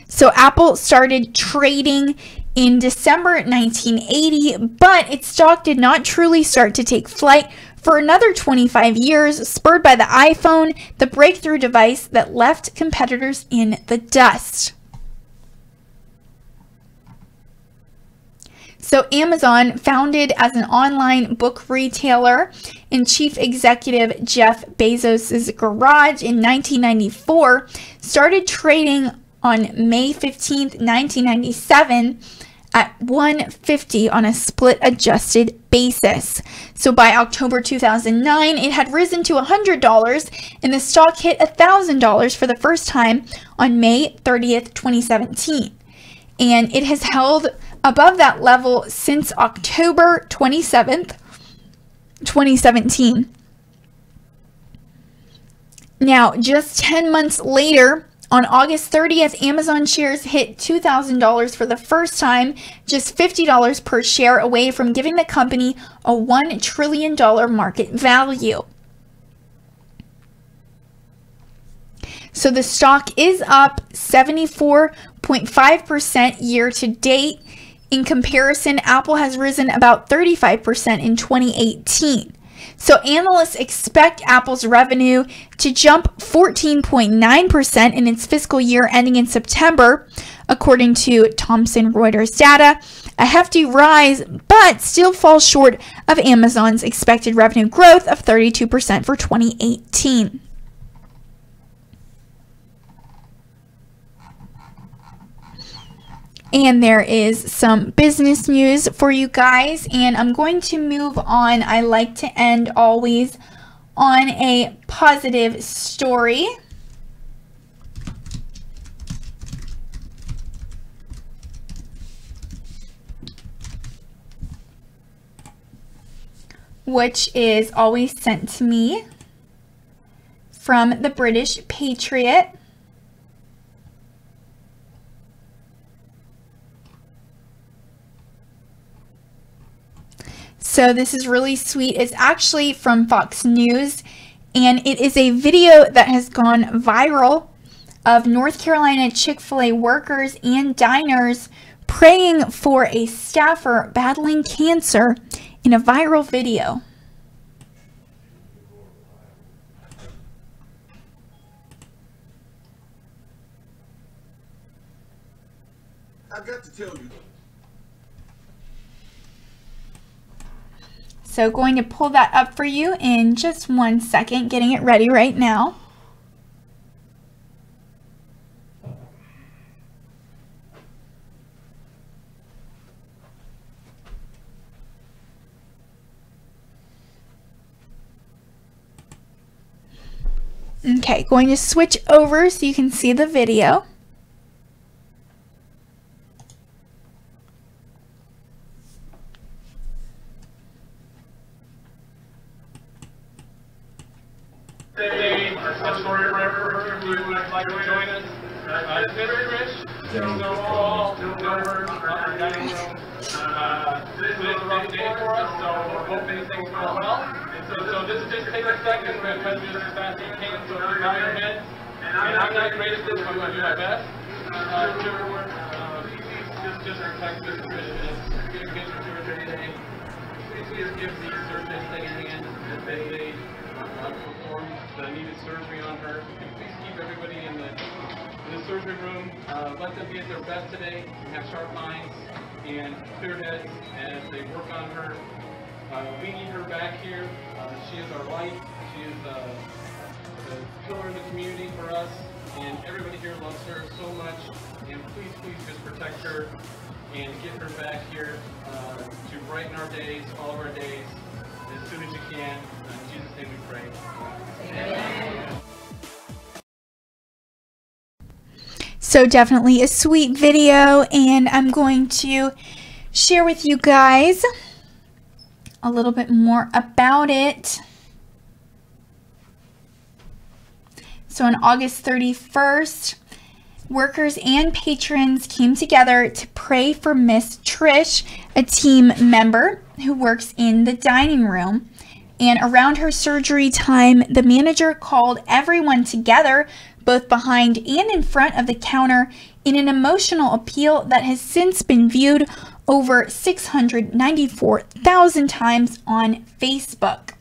So Apple started trading in December 1980, but its stock did not truly start to take flight for another 25 years, spurred by the iPhone, the breakthrough device that left competitors in the dust. So Amazon, founded as an online book retailer in Chief Executive Jeff Bezos' garage in 1994, started trading on May 15, 1997 at $150 on a split adjusted basis. So by October 2009, it had risen to $100 and the stock hit $1,000 for the first time on May 30th, 2017. And it has held above that level since October 27th, 2017. Now, just 10 months later, on August 30th, Amazon shares hit $2,000 for the first time, just $50 per share away from giving the company a $1 trillion market value. So the stock is up 74.5% year to date. In comparison, Apple has risen about 35% in 2018. So analysts expect Apple's revenue to jump 14.9% in its fiscal year ending in September, according to Thomson Reuters data, a hefty rise, but still falls short of Amazon's expected revenue growth of 32% for 2018. And there is some business news for you guys, and I'm going to move on. I like to end always on a positive story. Which is always sent to me from the British Patriot. So this is really sweet. It's actually from Fox News, and it is a video that has gone viral of North Carolina Chick-fil-A workers and diners praying for a staffer battling cancer in a viral video. I've got to tell you. So going to pull that up for you in just 1 second, getting it ready right now. Okay, going to switch over so you can see the video. This is a rough day for us, so we're hoping things go well. So this is just take a second. We're going to try to do this as fast as you can. So if you bow your head, and I'm not great at this, but I'm going to do my best. Just protect this business. Get a good surgery today. Please give the surgeon a steady hand as they perform the needed surgery on her. And please keep everybody in the surgery room. Let them be at their best today and have sharp minds and clear heads as they work on her. We need her back here. She is our light. She is the pillar in the community for us, and everybody here loves her so much. And please, please just protect her and get her back here to brighten our days, all of our days, as soon as you can. In Jesus' name we pray. Amen. So definitely a sweet video, and I'm going to share with you guys a little bit more about it. So on August 31st, workers and patrons came together to pray for Miss Trish, a team member who works in the dining room. And around her surgery time, the manager called everyone together, both behind and in front of the counter, in an emotional appeal that has since been viewed over 694,000 times on Facebook.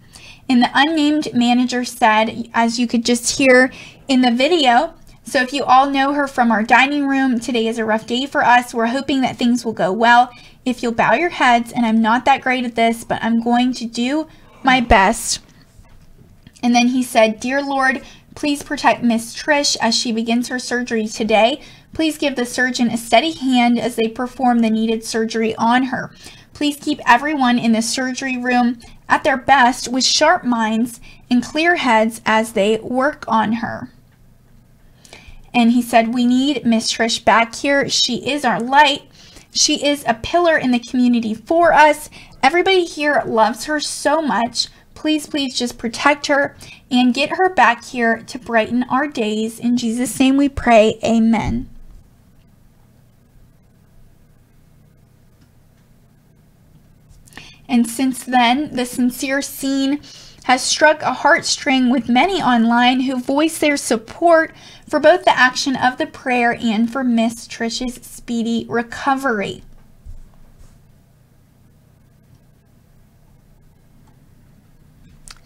And the unnamed manager said, as you could just hear in the video, so if you all know her from our dining room, today is a rough day for us. We're hoping that things will go well. If you'll bow your heads, and I'm not that great at this, but I'm going to do my best. And then he said, "Dear Lord, please protect Miss Trish as she begins her surgery today. Please give the surgeon a steady hand as they perform the needed surgery on her. Please keep everyone in the surgery room at their best with sharp minds and clear heads as they work on her." And he said, "We need Miss Trish back here. She is our light. She is a pillar in the community for us. Everybody here loves her so much. Please, please just protect her and get her back here to brighten our days. In Jesus' name we pray, amen." And since then, the sincere scene has struck a heartstring with many online who voice their support for both the action of the prayer and for Miss Trish's speedy recovery.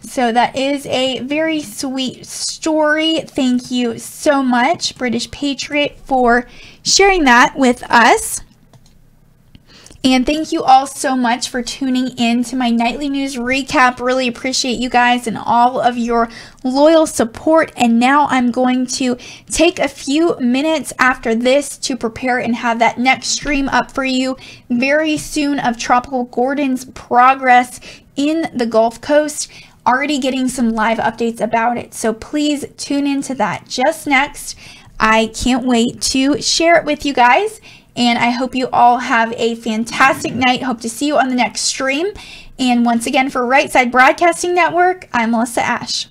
So that is a very sweet story. Thank you so much, British Patriot, for sharing that with us. And thank you all so much for tuning in to my nightly news recap. Really appreciate you guys and all of your loyal support. And now I'm going to take a few minutes after this to prepare and have that next stream up for you very soon of Tropical Gordon's progress in the Gulf Coast. Already getting some live updates about it. So please tune into that just next. I can't wait to share it with you guys. And I hope you all have a fantastic night. Hope to see you on the next stream. And once again, for Right Side Broadcasting Network, I'm Alyssa Ashe.